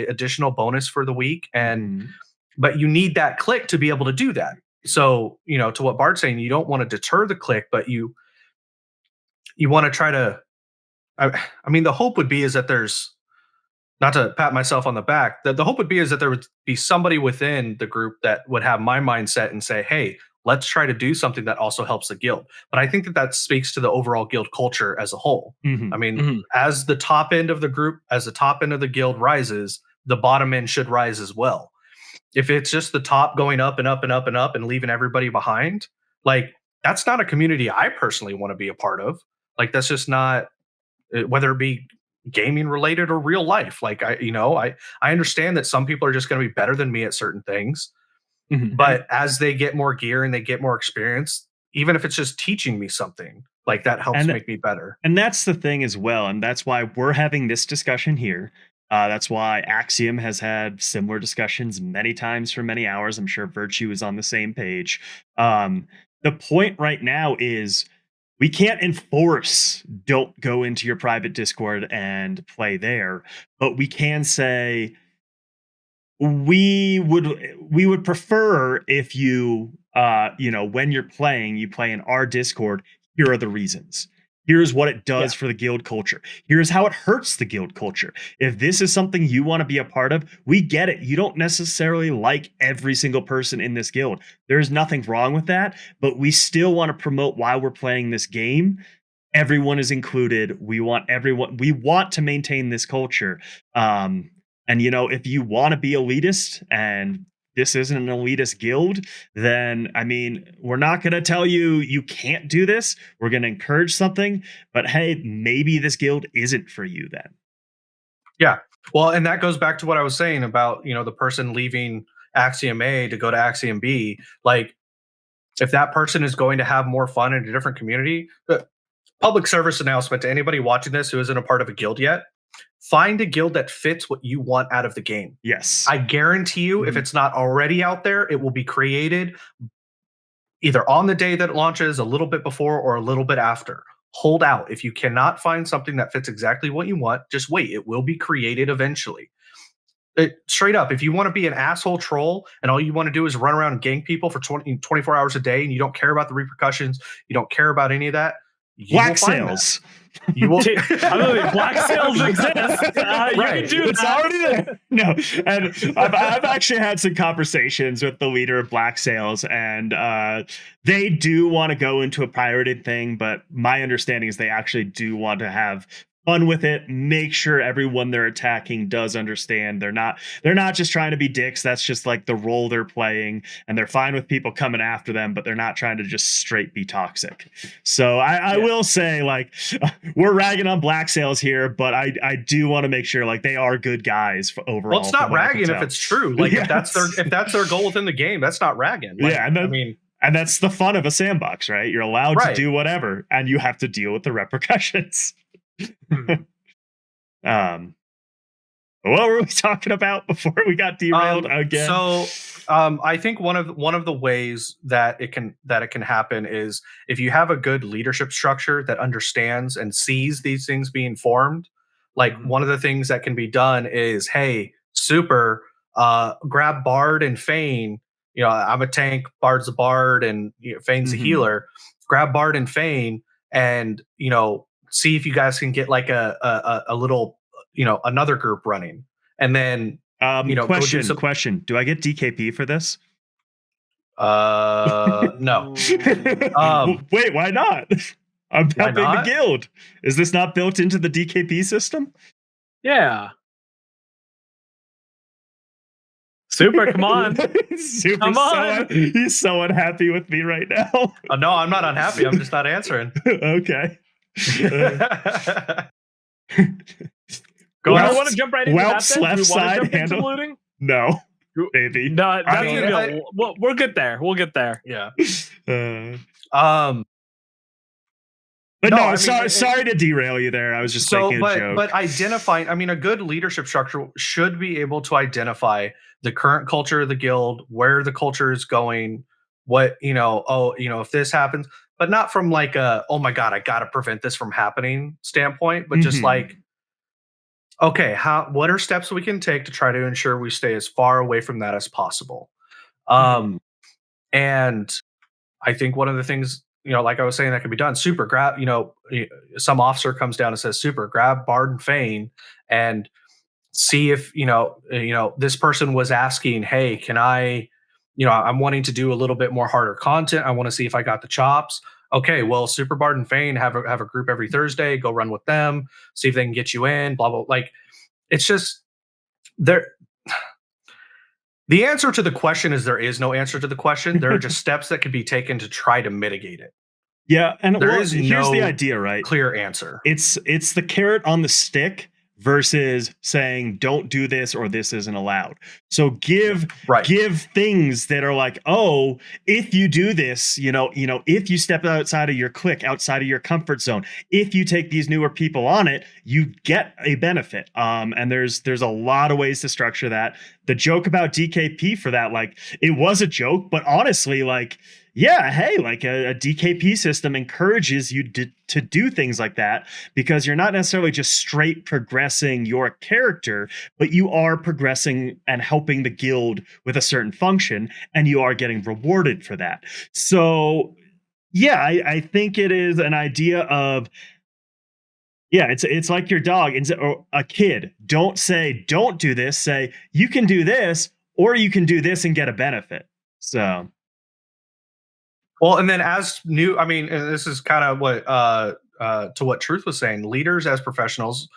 additional bonus for the week. And but you need that click to be able to do that. So, you know, to what Bart's saying, you don't want to deter the click, but you want to try to I mean, the hope would be is that there's, not to pat myself on the back, the hope would be is that there would be somebody within the group that would have my mindset and say, hey, let's try to do something that also helps the guild. But I think that that speaks to the overall guild culture as a whole. I mean, as the top end of the group, as the top end of the guild rises, the bottom end should rise as well. If it's just the top going up and up and up and up and leaving everybody behind, like that's not a community I personally want to be a part of. Like that's just not, whether it be gaming related or real life. Like I understand that some people are just going to be better than me at certain things, but as they get more gear and they get more experience, even if it's just teaching me something, like that helps make me better. And that's the thing as well. And that's why we're having this discussion here. That's why Axiom has had similar discussions many times for many hours. I'm sure Virtue is on the same page. The point right now is we can't enforce don't go into your private Discord and play there, but we can say we would prefer if you when you're playing, you play in our Discord. Here are the reasons. Here's what it does for the guild culture. Here's how it hurts the guild culture. If this is something you want to be a part of, we get it. You don't necessarily like every single person in this guild. There's nothing wrong with that, but we still want to promote why we're playing this game. Everyone is included. We want to maintain this culture. And if you want to be elitist and this isn't an elitist guild, then I mean, we're not going to tell you you can't do this. We're going to encourage something, but hey, maybe this guild isn't for you then. Yeah. Well, and that goes back to what I was saying about, the person leaving Axiom A to go to Axiom B. Like, if that person is going to have more fun in a different community, public service announcement to anybody watching this who isn't a part of a guild yet, find a guild that fits what you want out of the game. Yes. I guarantee you, if it's not already out there, it will be created either on the day that it launches, a little bit before, or a little bit after. Hold out. If you cannot find something that fits exactly what you want, just wait. It will be created eventually. Straight up, if you want to be an asshole troll and all you want to do is run around and gang people for 24 hours a day and you don't care about the repercussions, you don't care about any of that, black sales. You will. I mean, black sales exist. You Right. can do It's that. already there. No, and I've actually had some conversations with the leader of Black Sales, and they do want to go into a pirated thing, but my understanding is they actually do want to have fun with it, make sure everyone they're attacking does understand they're not just trying to be dicks. That's just like the role they're playing, and they're fine with people coming after them, but they're not trying to just straight be toxic. So I will say, like, we're ragging on Black Sales here, but I do want to make sure like they are good guys for overall. Well, it's not ragging if it's true. Like Yes. if that's their goal within the game, that's not ragging. Like, Yeah, and then, I mean, and that's the fun of a sandbox, right? You're allowed Right. to do whatever, and you have to deal with the repercussions. What were we talking about before we got derailed again? So I think one of the ways that it can happen is if you have a good leadership structure that understands and sees these things being formed. Like one of the things that can be done is, hey, Super, grab Bard and Fane. You know, I'm a tank, Bard's a Bard, and Fane's a healer. Grab Bard and Fane, and see if you guys can get like a little, another group running, and then question: do I get DKP for this? No. Wait, why not? I'm helping the not? guild. Is this not built into the DKP system? Yeah. Super, come on. Super, Come on. He's so unhappy with me right now. No, I'm not unhappy. I'm just not answering. Okay. Go Do ahead. you want to jump right into Whelp's that then? left Do you want side to jump into handle- looting? No, baby. No, that's mean, gonna be we'll get there. We'll get there. Yeah. But No, no, I mean, sorry to derail you there. I was just making a joke. But identifying, I mean, a good leadership structure should be able to identify the current culture of the guild, where the culture is going, what, if this happens, but not from like a, oh my God, I got to prevent this from happening standpoint, but just like, okay, what are steps we can take to try to ensure we stay as far away from that as possible? And I think one of the things, like I was saying, that can be done. Super, grab, some officer comes down and says, Super, grab Bard and Fane and see if, this person was asking, hey, can I, I'm wanting to do a little bit more harder content. I want to see if I got the chops. Okay, well, Super, Bard and Fane have a group every Thursday. Go run with them, see if they can get you in, blah, blah. Like, it's just there. The answer to the question is there is no answer to the question. There are just steps that can be taken to try to mitigate it. Yeah, and There is here's the no idea, right? Clear answer. It's the carrot on the stick versus saying don't do this or this isn't allowed. So give things that are like, oh, if you do this, if you step outside of your clique, outside of your comfort zone, if you take these newer people on it, you get a benefit. And there's a lot of ways to structure that. The joke about DKP for that, like, it was a joke, but honestly, like, yeah, hey, like a DKP system encourages you to do things like that because you're not necessarily just straight progressing your character, but you are progressing and helping the guild with a certain function, and you are getting rewarded for that. So, yeah, I think it is an idea of, yeah, it's like your dog or a kid. Don't say, don't do this. Say, you can do this, or you can do this and get a benefit. So. Well, and then and this is kind of what to what Truth was saying. Leaders as professionals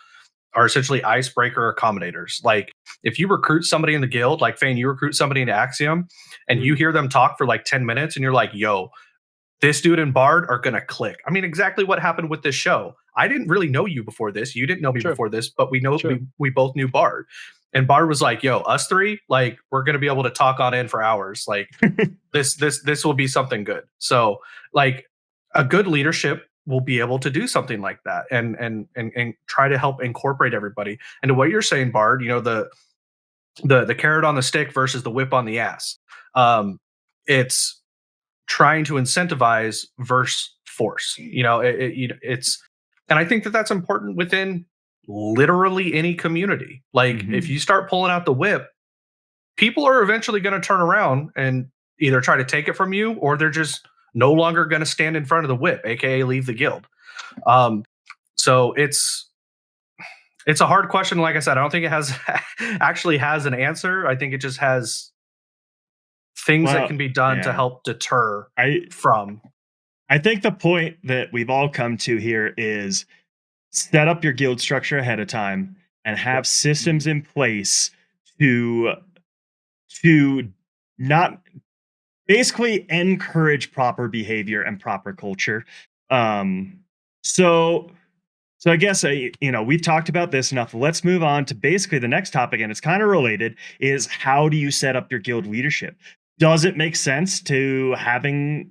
are essentially icebreaker accommodators. Like if you recruit somebody in the guild, like Fane, you recruit somebody into Axiom, and you hear them talk for like 10 minutes, and you're like, "Yo, this dude and Bard are gonna click." I mean, exactly what happened with this show. I didn't really know you before this. You didn't know me before this, but we both knew Bard. And Bard was like, yo, us three, like, we're gonna be able to talk on in for hours. Like this will be something good. So like a good leadership will be able to do something like that and try to help incorporate everybody. And to what you're saying, Bard, you know, the carrot on the stick versus the whip on the ass. It's trying to incentivize versus force. You know, it's, and I think that that's important within literally any community. Like if you start pulling out the whip, people are eventually going to turn around and either try to take it from you, or they're just no longer going to stand in front of the whip, aka leave the guild. So it's a hard question. Like I said, I don't think it has actually has an answer. I think it just has things that can be done to help deter from. I think the point that we've all come to here is set up your guild structure ahead of time and have systems in place to not basically encourage proper behavior and proper culture. So I guess we've talked about this enough. Let's move on to basically the next topic, and it's kind of related, is how do you set up your guild leadership? Does it make sense to having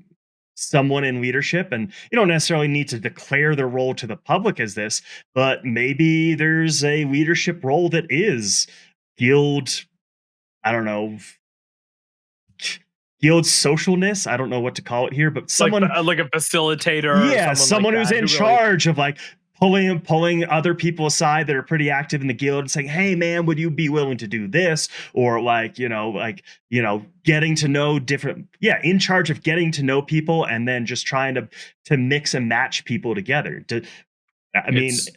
someone in leadership? And you don't necessarily need to declare their role to the public as this, but maybe there's a leadership role that is guild, I don't know, guild socialness. I don't know what to call it here, but someone like a facilitator. Yeah, someone like who's in charge of like pulling other people aside that are pretty active in the guild and saying, hey man, would you be willing to do this? Or getting to know different, in charge of getting to know people and then just trying to mix and match people together. It's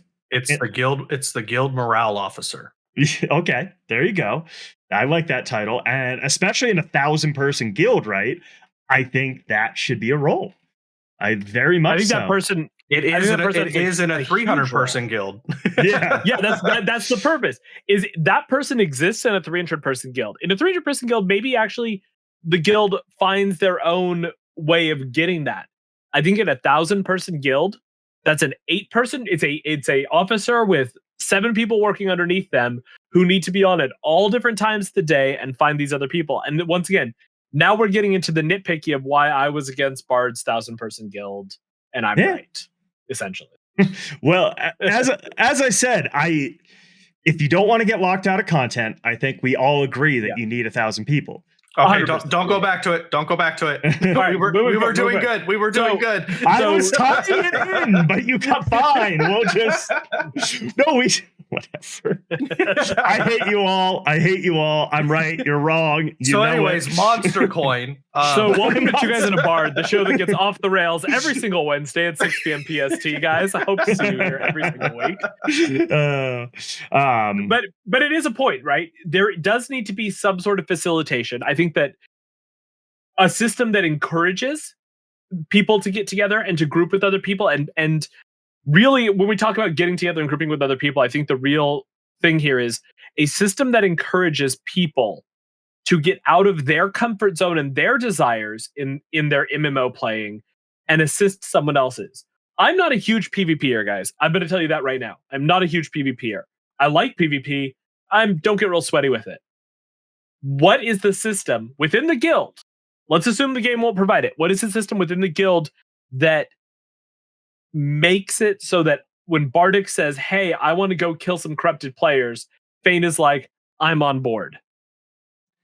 the guild morale officer. Okay, there you go. I like that title. And especially in a 1,000-person guild, right? I think that should be a role. I very much think that person. It is in a 300-person guild. Yeah. That's the purpose. Is that person exists in a 300-person guild? In a 300-person guild, maybe actually the guild finds their own way of getting that. I think in a 1,000-person guild, that's an 8-person. It's a officer with 7 people working underneath them who need to be on at all different times of the day and find these other people. And once again, now we're getting into the nitpicky of why I was against Bard's 1,000-person guild, and I'm right, essentially. Well, as I said, if you don't want to get locked out of content, I think we all agree that you need 1,000 people. Okay, don't go back to it. Don't go back to it. We were doing good. We were doing good. I was tying it in, but you got fine. We'll just whatever. I hate you all. I'm right. You're wrong. Anyways, Monster Coin. So welcome to Two Guys in a Bard, the show that gets off the rails every single Wednesday at 6 p.m. PST, guys. I hope to see you here every single week. But it is a point, right? There does need to be some sort of facilitation. I think that a system that encourages people to get together and to group with other people and really, when we talk about getting together and grouping with other people, I think the real thing here is a system that encourages people to get out of their comfort zone and their desires in their MMO playing and assist someone else's. I'm not a huge PvPer, guys. I'm going to tell you that right now. I'm not a huge PvPer. I like PvP. Don't get real sweaty with it. What is the system within the guild? Let's assume the game won't provide it. What is the system within the guild that makes it so that when Bardic says, hey, I want to go kill some corrupted players, Fane is like, I'm on board.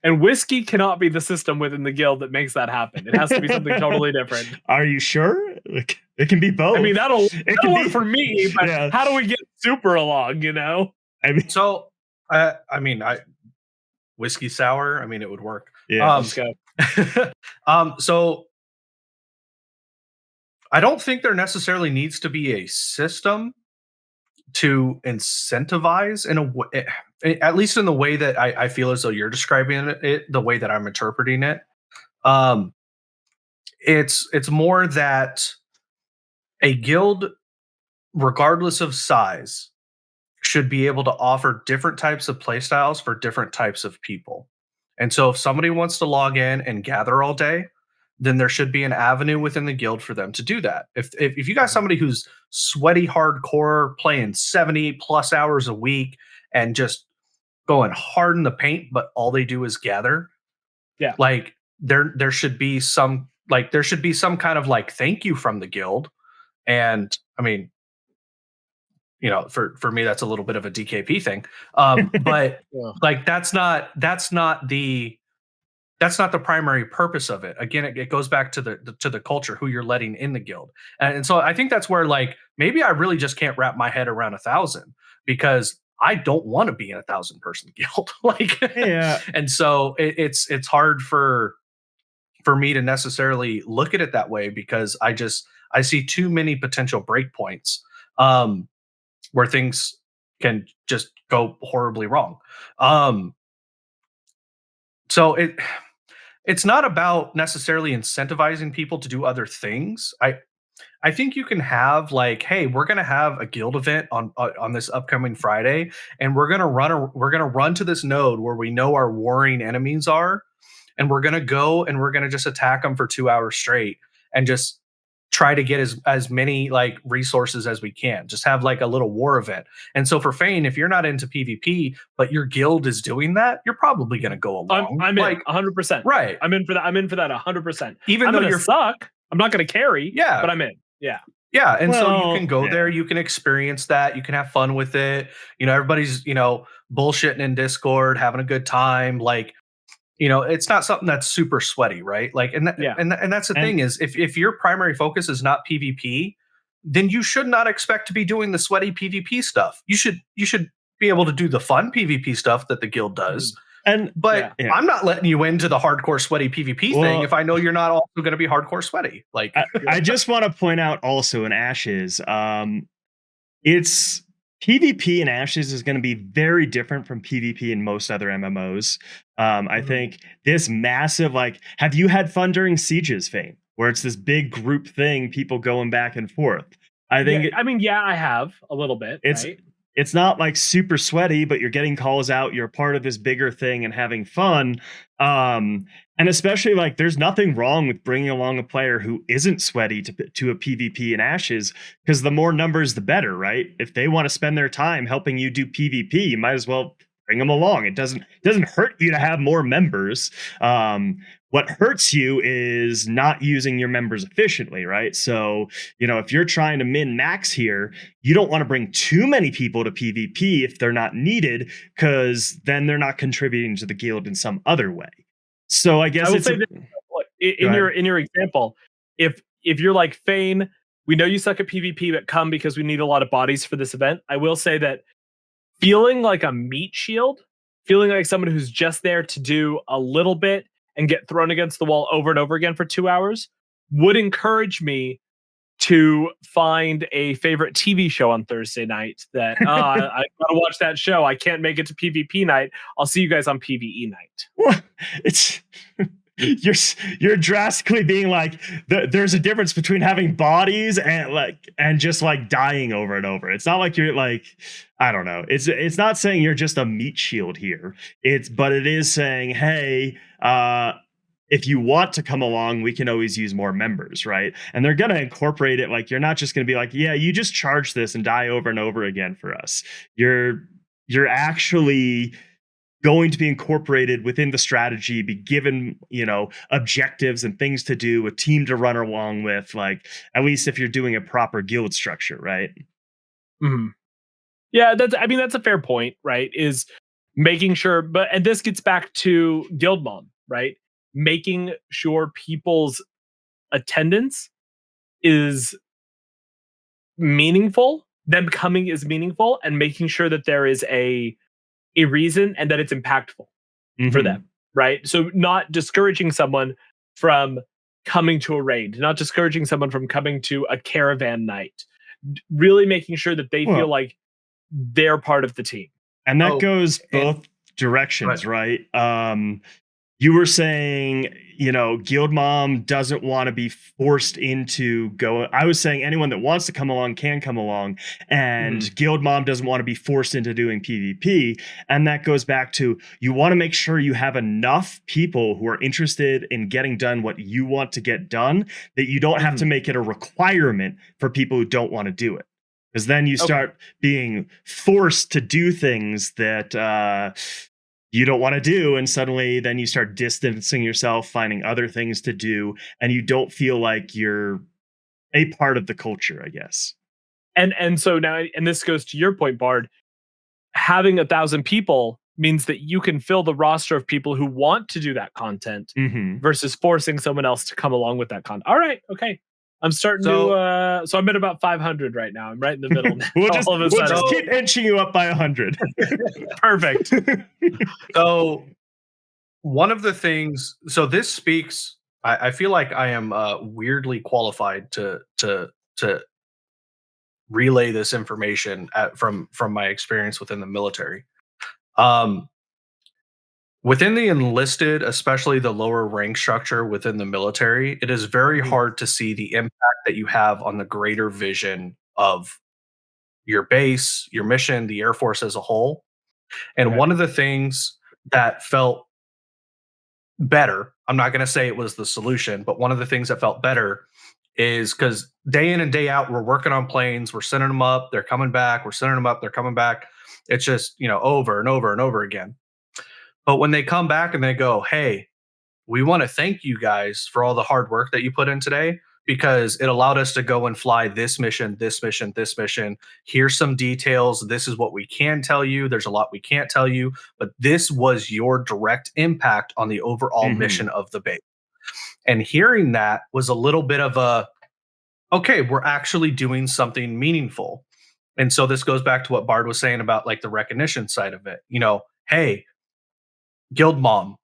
And whiskey cannot be the system within the guild that makes that happen. It has to be something totally different. Are you sure? It can be both. I mean, that'll work for me, but how do we get super along, you know? I mean, so, whiskey sour, I mean, it would work. Yeah, let's go. So I don't think there necessarily needs to be a system to incentivize in a way, at least in the way that I feel as though you're describing it, the way that I'm interpreting it. It's more that a guild, regardless of size, should be able to offer different types of playstyles for different types of people. And so if somebody wants to log in and gather all day, then there should be an avenue within the guild for them to do that. If you got somebody who's sweaty hardcore, playing 70 plus hours a week and just going hard in the paint, but all they do is gather. Yeah. Like there should be some kind of like thank you from the guild. And I mean, for me, that's a little bit of a DKP thing. But Yeah. like that's not the primary purpose of it. Again, it goes back to the culture, who you're letting in the guild. And so I think that's where like maybe I really just can't wrap my head around 1,000, because I don't want to be in 1,000-person guild. Like, Yeah. and so it's hard for me to necessarily look at it that way, because I see too many potential breakpoints where things can just go horribly wrong. So it's not about necessarily incentivizing people to do other things. I think you can have like, hey, we're going to have a guild event on this upcoming Friday, and we're going to run to this node where we know our warring enemies are, and we're going to go and we're going to just attack them for 2 hours straight and just try to get as many like resources as we can. Just have like a little war event. And so for Fane, if you're not into PvP but your guild is doing that, you're probably going to go along. I'm like in 100%. Right. I'm in for that. I'm in for that 100%. Even I'm though gonna you're suck, I'm not gonna carry. Yeah. But I'm in. Yeah. Yeah, and so you Well, can go yeah. there, you can experience that, you can have fun with it. Everybody's, bullshitting in Discord, having a good time. Like, it's not something that's super sweaty, right? Like, and Yeah. and that's the thing is, if your primary focus is not PvP, then you should not expect to be doing the sweaty PvP stuff. You should be able to do the fun PvP stuff that the guild does. But Yeah. I'm not letting you into the hardcore sweaty PvP thing Well, if I know you're not also going to be hardcore sweaty. Like, I just want to point out also in Ashes, it's PvP in Ashes is going to be very different from PvP in most other MMOs. I think this massive, like, have you had fun during Sieges, Fame, where it's this big group thing, people going back and forth? I think I have a little bit. Right? It's not like super sweaty, but you're getting calls out. You're part of this bigger thing and having fun. And especially like there's nothing wrong with bringing along a player who isn't sweaty to a PvP in Ashes, because the more numbers, the better, right? If they want to spend their time helping you do PvP, you might as well bring them along. It doesn't hurt you to have more members. What hurts you is not using your members efficiently, right? So, if you're trying to min max here, you don't want to bring too many people to PvP if they're not needed, because then they're not contributing to the guild in some other way. So I guess I will say that in your example, if you're like Fane, we know you suck at PvP, but come because we need a lot of bodies for this event. I will say that feeling like a meat shield, feeling like someone who's just there to do a little bit and get thrown against the wall over and over again for 2 hours would encourage me to find a favorite TV show on Thursday night that I gotta watch that show. I can't make it to PvP night. I'll see you guys on PvE night. It's you're drastically being like there's a difference between having bodies and just like dying over and over. It's not like you're like, I don't know. It's not saying you're just a meat shield here. But it is saying, hey, if you want to come along, we can always use more members, right? And they're going to incorporate it. Like, you're not just going to be like, yeah, you just charge this and die over and over again for us. You're actually going to be incorporated within the strategy, be given, objectives and things to do, a team to run along with, like, at least if you're doing a proper guild structure, right? Mm-hmm. Yeah, that's a fair point, right? Is making sure, and this gets back to Guild Mom, right? Making sure people's attendance is meaningful, them coming is meaningful, and making sure that there is a reason and that it's impactful for them, right? So not discouraging someone from coming to a raid, not discouraging someone from coming to a caravan night, really making sure that they feel like they're part of the team. And that goes both directions, right? You were saying, Guild Mom doesn't want to be forced into go. I was saying anyone that wants to come along can come along, and Guild Mom doesn't want to be forced into doing PvP. And that goes back to, you want to make sure you have enough people who are interested in getting done what you want to get done, that you don't have to make it a requirement for people who don't want to do it. because then you Okay. start being forced to do things that you don't want to do, and suddenly then you start distancing yourself, finding other things to do, and you don't feel like you're a part of the culture, I guess. And so now, and this goes to your point, Bard, having 1,000 people means that you can fill the roster of people who want to do that content Hmm. versus forcing someone else to come along with that content. All right, okay. I'm starting So- to so I'm at about 500 right now. I'm right in the middle now. we'll just All of a we'll sudden. just keep inching you up by 100. Perfect. So one of the things, so this speaks, I feel like I am weirdly qualified to relay this information from my experience within the military. Um, Within the enlisted, especially the lower rank structure within the military, it is very Mhm. hard to see the impact that you have on the greater vision of your base, your mission, the Air Force as a whole. And Okay. one of the things that felt better, I'm not going to say it was the solution, but one of the things that felt better is because day in and day out, we're working on planes, we're sending them up, they're coming back, we're sending them up, they're coming back. It's just, over and over and over again. But when they come back and they go, hey, we want to thank you guys for all the hard work that you put in today because it allowed us to go and fly this mission, this mission, this mission. Here's some details. This is what we can tell you. There's a lot we can't tell you, but this was your direct impact on the overall Mhm. mission of the base. And hearing that was a little bit of a, okay, we're actually doing something meaningful. And so this goes back to what Bard was saying about like the recognition side of it. Hey, Guild Mom,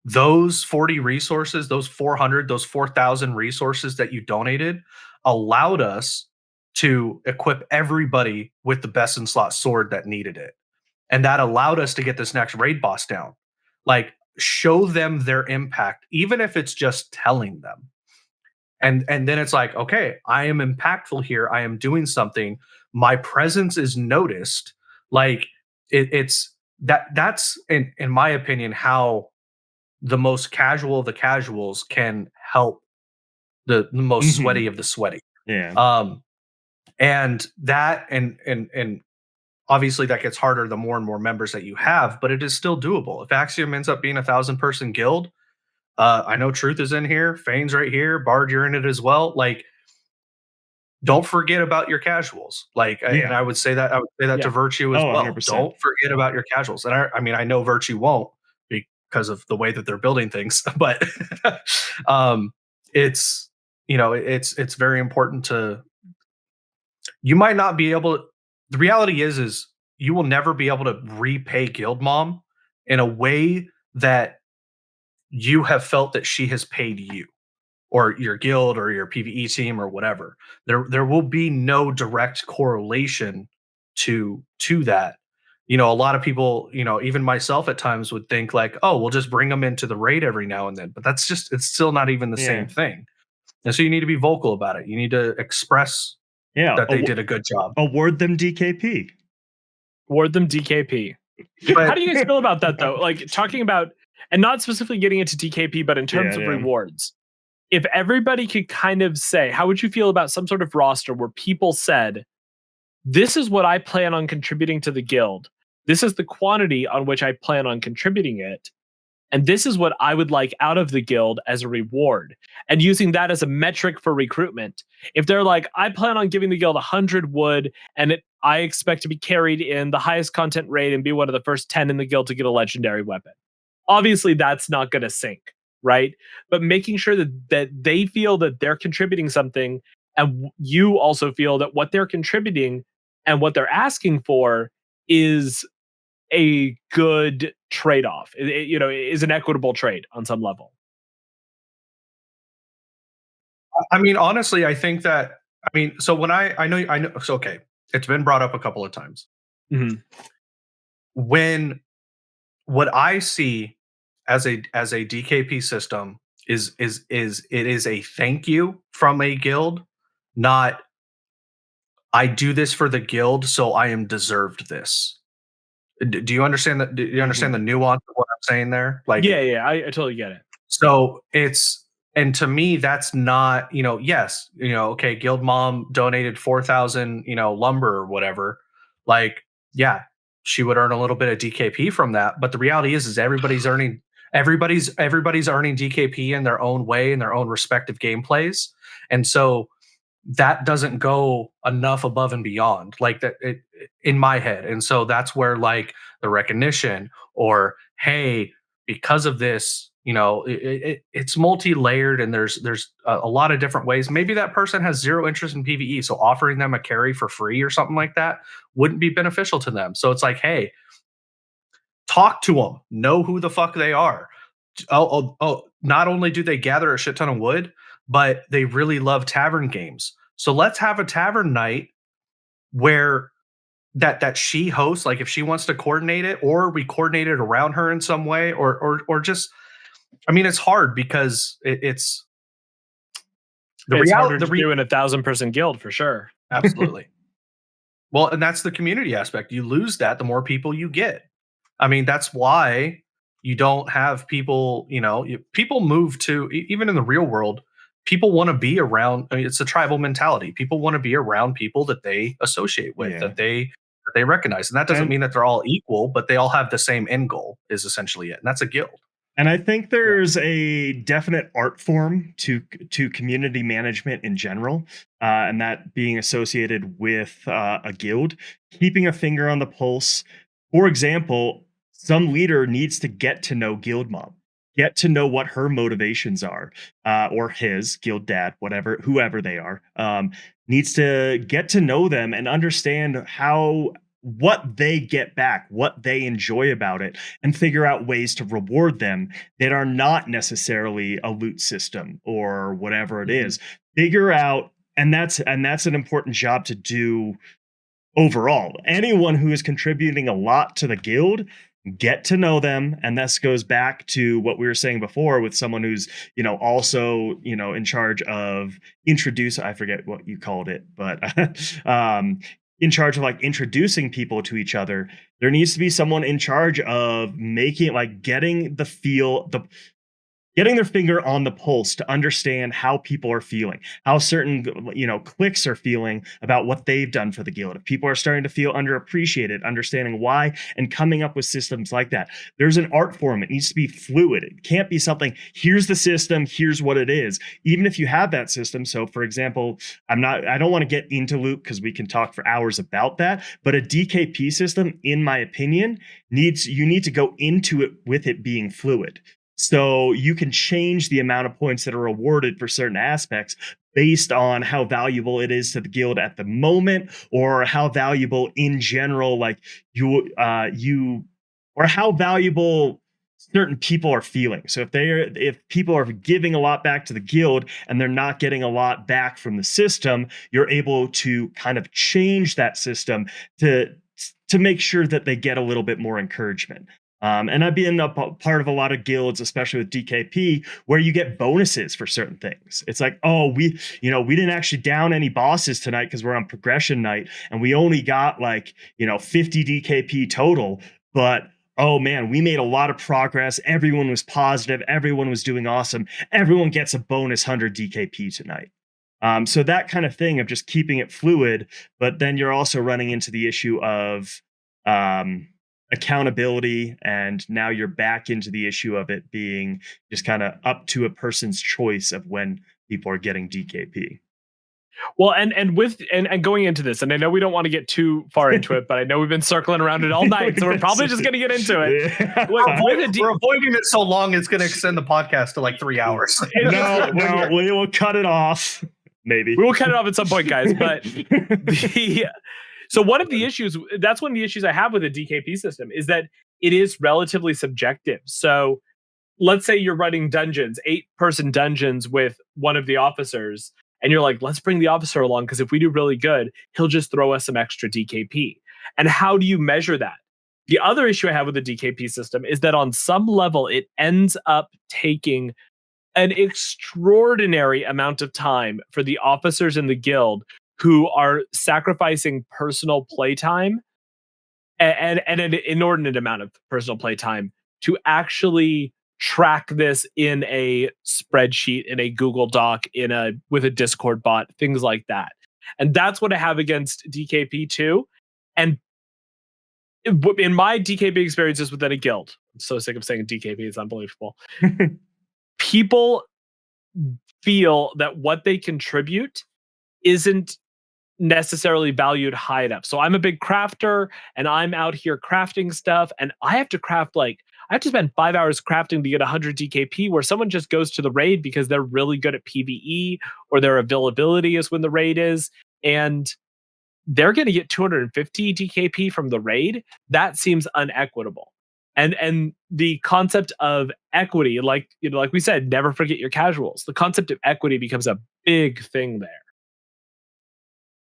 those 40 resources, those 400, those 4,000 resources that you donated allowed us to equip everybody with the best in slot sword that needed it. And that allowed us to get this next raid boss down. Like, show them their impact, even if it's just telling them. And then it's like, okay, I am impactful here. I am doing something. My presence is noticed. Like it's that's in my opinion how the most casual of the casuals can help the most Mhm. sweaty of the sweaty. Yeah. And that and obviously that gets harder the more and more members that you have, but it is still doable. If Axiom ends up being 1,000-person guild, I know Truth is in here, Fane's right here, Bard, you're in it as well. Like, don't forget about your casuals. Like, and Yeah. I would say that Yeah. to Virtue as Oh, well. 100%. Don't forget about your casuals. And I mean, I know Virtue won't because of the way that they're building things, but it's it's very important to. You might not be able. The reality is you will never be able to repay Guild Mom in a way that you have felt that she has paid you or your guild or your PvE team or whatever. There will be no direct correlation to that. A lot of people, even myself at times would think like, oh, we'll just bring them into the raid every now and then. But that's just it's still not even the same Yeah. thing. And so you need to be vocal about it. You need to express Yeah. that they did a good job. Award them DKP. Award them DKP. How do you guys feel about that though? Like talking about, and not specifically getting into DKP, but in terms Yeah, of yeah. rewards. If everybody could kind of say, how would you feel about some sort of roster where people said, this is what I plan on contributing to the guild. This is the quantity on which I plan on contributing it. And this is what I would like out of the guild as a reward. And using that as a metric for recruitment. If they're like, I plan on giving the guild 100 wood and I expect to be carried in the highest content raid and be one of the first 10 in the guild to get a legendary weapon. Obviously, that's not going to sink, right? But making sure that they feel that they're contributing something and you also feel that what they're contributing and what they're asking for is a good trade-off. Is an equitable trade on some level. I mean, honestly, I think that so when I know so okay, it's been brought up a couple of times. Mhm. When what I see as a DKP system is it is a thank you from a guild, not I do this for the guild, so I am deserved this. Do you understand that? Do you understand the nuance of what I'm saying there? Like, Yeah, I totally get it. so it's And to me, that's not, yes, okay, guild mom donated 4,000, lumber or whatever. Like, yeah, she would earn a little bit of DKP from that. But the reality is everybody's earning DKP in their own way, in their own respective gameplays. And so that doesn't go enough above and beyond like that in my head. And so that's where like the recognition or, hey, because of this, it's multi-layered and there's a lot of different ways. Maybe that person has zero interest in PvE, so offering them a carry for free or something like that wouldn't be beneficial to them. So it's like, hey, talk to them, know who the fuck they are. Not only do they gather a shit ton of wood, but they really love tavern games. So let's have a tavern night where that she hosts, like if she wants to coordinate it, or we coordinate it around her in some way, or just, I mean, it's hard because it's harder to do in 1,000-person guild for sure. Absolutely. Well, and that's the community aspect. You lose that the more people you get. I mean, that's why you don't have people, people move to, even in the real world, people want to be around. I mean, it's a tribal mentality. People want to be around people that they associate with, that they recognize. And that doesn't mean that they're all equal, but they all have the same end goal is essentially it. And that's a guild. And I think there's a definite art form to community management in general, and that being associated with a guild, keeping a finger on the pulse. For example, some leader needs to get to know guild mom, get to know what her motivations are, or his guild dad, whatever, whoever they are, needs to get to know them and understand what they get back, what they enjoy about it, and figure out ways to reward them that are not necessarily a loot system or whatever it is. Figure out, and that's an important job to do overall. Anyone who is contributing a lot to the guild, get to know them. And this goes back to what we were saying before with someone who's, also, in charge of I forget what you called it, but in charge of like introducing people to each other. There needs to be someone in charge of making, like, getting their finger on the pulse to understand how people are feeling, how certain, cliques are feeling about what they've done for the guild. If people are starting to feel underappreciated, understanding why, and coming up with systems like that. There's an art form. It needs to be fluid. It can't be something, here's the system, here's what it is. Even if you have that system. So for example, I don't want to get into loot because we can talk for hours about that, but a DKP system, in my opinion, you need to go into it with it being fluid. So you can change the amount of points that are awarded for certain aspects based on how valuable it is to the guild at the moment, or how valuable in general, like or how valuable certain people are feeling. So if people are giving a lot back to the guild and they're not getting a lot back from the system, you're able to kind of change that system to make sure that they get a little bit more encouragement. And I've been a part of a lot of guilds, especially with DKP, where you get bonuses for certain things. It's like, oh, we didn't actually down any bosses tonight because we're on progression night, and we only got 50 DKP total. But oh man, we made a lot of progress. Everyone was positive. Everyone was doing awesome. Everyone gets a bonus 100 DKP tonight. So that kind of thing of just keeping it fluid, but then you're also running into the issue of accountability, and now you're back into the issue of it being just kind of up to a person's choice of when people are getting DKP. Well, and going into this, and I know we don't want to get too far into it, but I know we've been circling around it all night, so we're probably just going to get into it. Yeah. We're avoiding it so long, it's going to extend the podcast to like 3 hours. No, we will cut it off. Maybe we will cut it off at some point, guys. But so one of the issues, that's one of the issues I have with a DKP system, is that it is relatively subjective. So let's say you're running dungeons, 8-person dungeons with one of the officers, and you're like, let's bring the officer along because if we do really good, he'll just throw us some extra DKP. And how do you measure that? The other issue I have with the DKP system is that on some level, it ends up taking an extraordinary amount of time for the officers in the guild who are sacrificing personal playtime and an inordinate amount of personal playtime to actually track this in a spreadsheet, in a Google Doc, with a Discord bot, things like that. And that's what I have against DKP too. And in my DKP experiences within a guild, I'm so sick of saying DKP, it's unbelievable. People feel that what they contribute isn't necessarily valued high enough. So I'm a big crafter and I'm out here crafting stuff, and I have to craft I have to spend 5 hours crafting to get 100 DKP, where someone just goes to the raid because they're really good at PvE or their availability is when the raid is, and they're going to get 250 DKP from the raid. That seems unequitable. And the concept of equity, like we said, never forget your casuals. The concept of equity becomes a big thing there.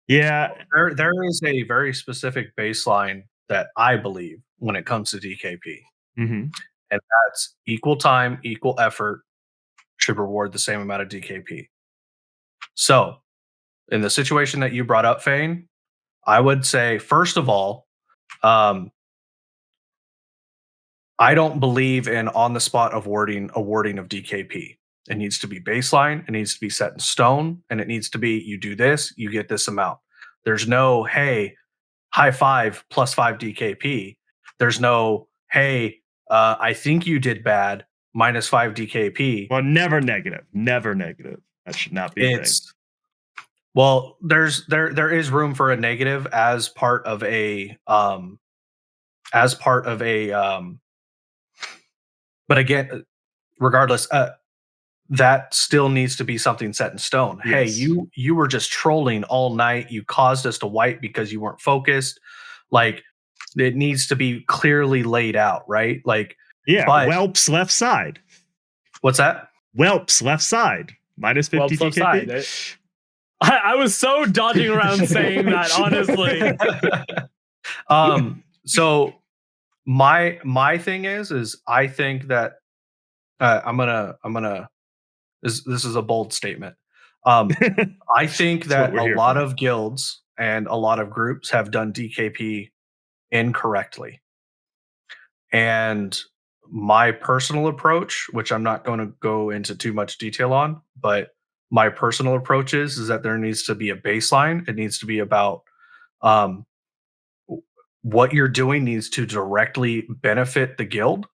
Yeah. There is a very specific baseline that I believe when it comes to DKP. Mm-hmm. And that's equal time, equal effort should reward the same amount of DKP. So, in the situation that you brought up, Fane, I would say, first of all, I don't believe in on-the-spot awarding of DKP. It needs to be baseline, it needs to be set in stone, and it needs to be, you do this, you get this amount. There's no, hey, high five plus 5 DKP. There's no, hey, I think you did bad, minus 5 DKP. Well, never negative. Never negative. That should not be a thing. Well, there is room for a negative as part of a but again, regardless, that still needs to be something set in stone. Yes. Hey, you were just trolling all night. You caused us to wipe because you weren't focused. Like, it needs to be clearly laid out, right? Like, yeah, but, whelps left side. What's that? Whelps left side. Minus 50 Whelps DKP. left side. I was so dodging around saying that, honestly. So my thing is I think that I'm gonna this is a bold statement. I think that a lot of guilds and a lot of groups have done DKP incorrectly. And my personal approach, which I'm not going to go into too much detail on, but my personal approach is that there needs to be a baseline. It needs to be about what you're doing needs to directly benefit the guild.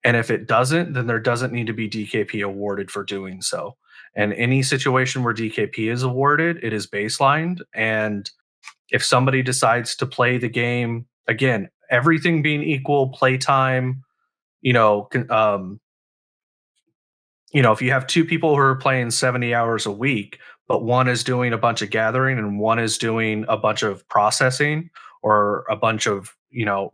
And if it doesn't, then there doesn't need to be DKP awarded for doing so. And any situation where DKP is awarded, it is baselined. And if somebody decides to play the game, again, everything being equal, playtime, if you have two people who are playing 70 hours a week, but one is doing a bunch of gathering and one is doing a bunch of processing or a bunch of,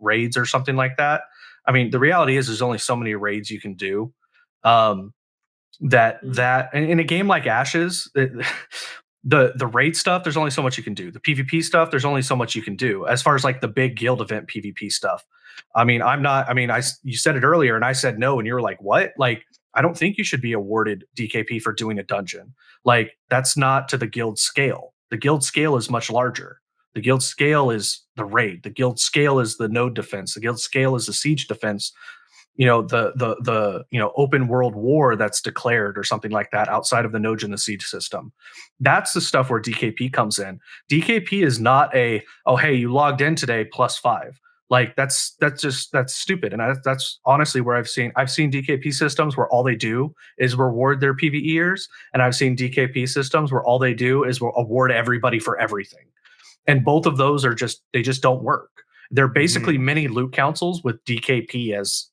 raids or something like that. I mean, the reality is there's only so many raids you can do. That in a game like Ashes, the raid stuff, there's only so much you can do. The PvP stuff, there's only so much you can do. As far as like the big guild event PvP stuff, you said it earlier and I said no, and you were like, what? Like, I don't think you should be awarded DKP for doing a dungeon. Like, that's not to the guild scale. The guild scale is much larger. The guild scale is the raid. The guild scale is the node defense. The guild scale is the siege defense. The open world war that's declared or something like that outside of the node and the siege system. That's the stuff where DKP comes in. DKP is not hey, you logged in today plus 5. Like, that's stupid. And that's honestly where I've seen DKP systems where all they do is reward their PvEers, and I've seen DKP systems where all they do is award everybody for everything. And both of those are they just don't work. They're basically mini loot councils with DKP as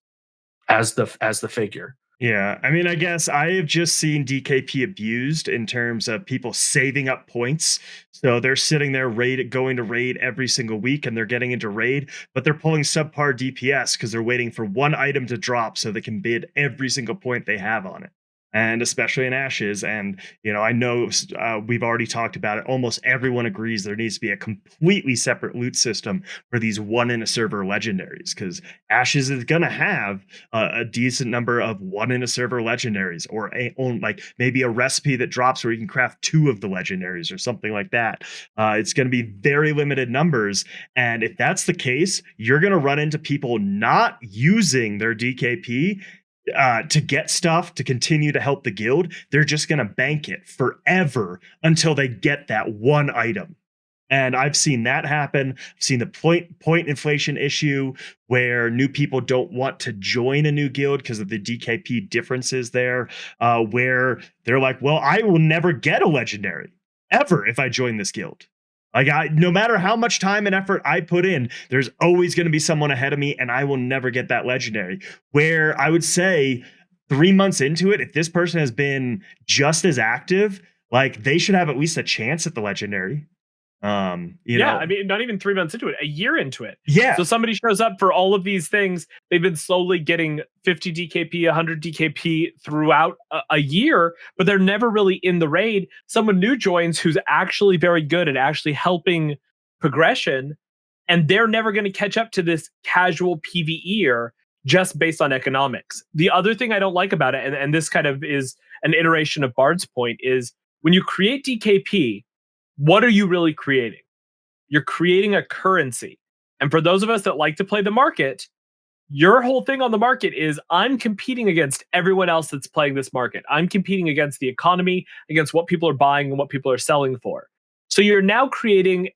the figure. Yeah, I mean, I guess I have just seen DKP abused in terms of people saving up points. So they're sitting there going to raid every single week, and they're getting into raid, but they're pulling subpar DPS because they're waiting for one item to drop so they can bid every single point they have on it. And especially in Ashes. And, I know we've already talked about it. Almost everyone agrees there needs to be a completely separate loot system for these one in a server legendaries, because Ashes is going to have a decent number of one in a server legendaries, or like maybe a recipe that drops where you can craft 2 of the legendaries or something like that. It's going to be very limited numbers. And if that's the case, you're going to run into people not using their DKP to get stuff to continue to help the guild, they're just going to bank it forever until they get that one item. And I've seen that happen. I've seen the point inflation issue where new people don't want to join a new guild because of the DKP differences there, where they're like, well, I will never get a legendary ever if I join this guild. Like, no matter how much time and effort I put in, there's always going to be someone ahead of me, and I will never get that legendary. Where I would say 3 months into it, if this person has been just as active, like they should have at least a chance at the legendary. You Yeah, know, I mean, not even 3 months into it, a year into it. yeah, So somebody shows up for all of these things. They've been slowly getting 50 DKP, 100 DKP throughout a year, but they're never really in the raid. Someone new joins who's actually very good at actually helping progression, and they're never going to catch up to this casual PvEer just based on economics. The other thing I don't like about it, and this kind of is an iteration of Bard's point, is when you create DKP, what are you really creating? You're creating a currency. And for those of us that like to play the market, your whole thing on the market is I'm competing against everyone else that's playing this market. I'm competing against the economy, against what people are buying and what people are selling for. So you're now creating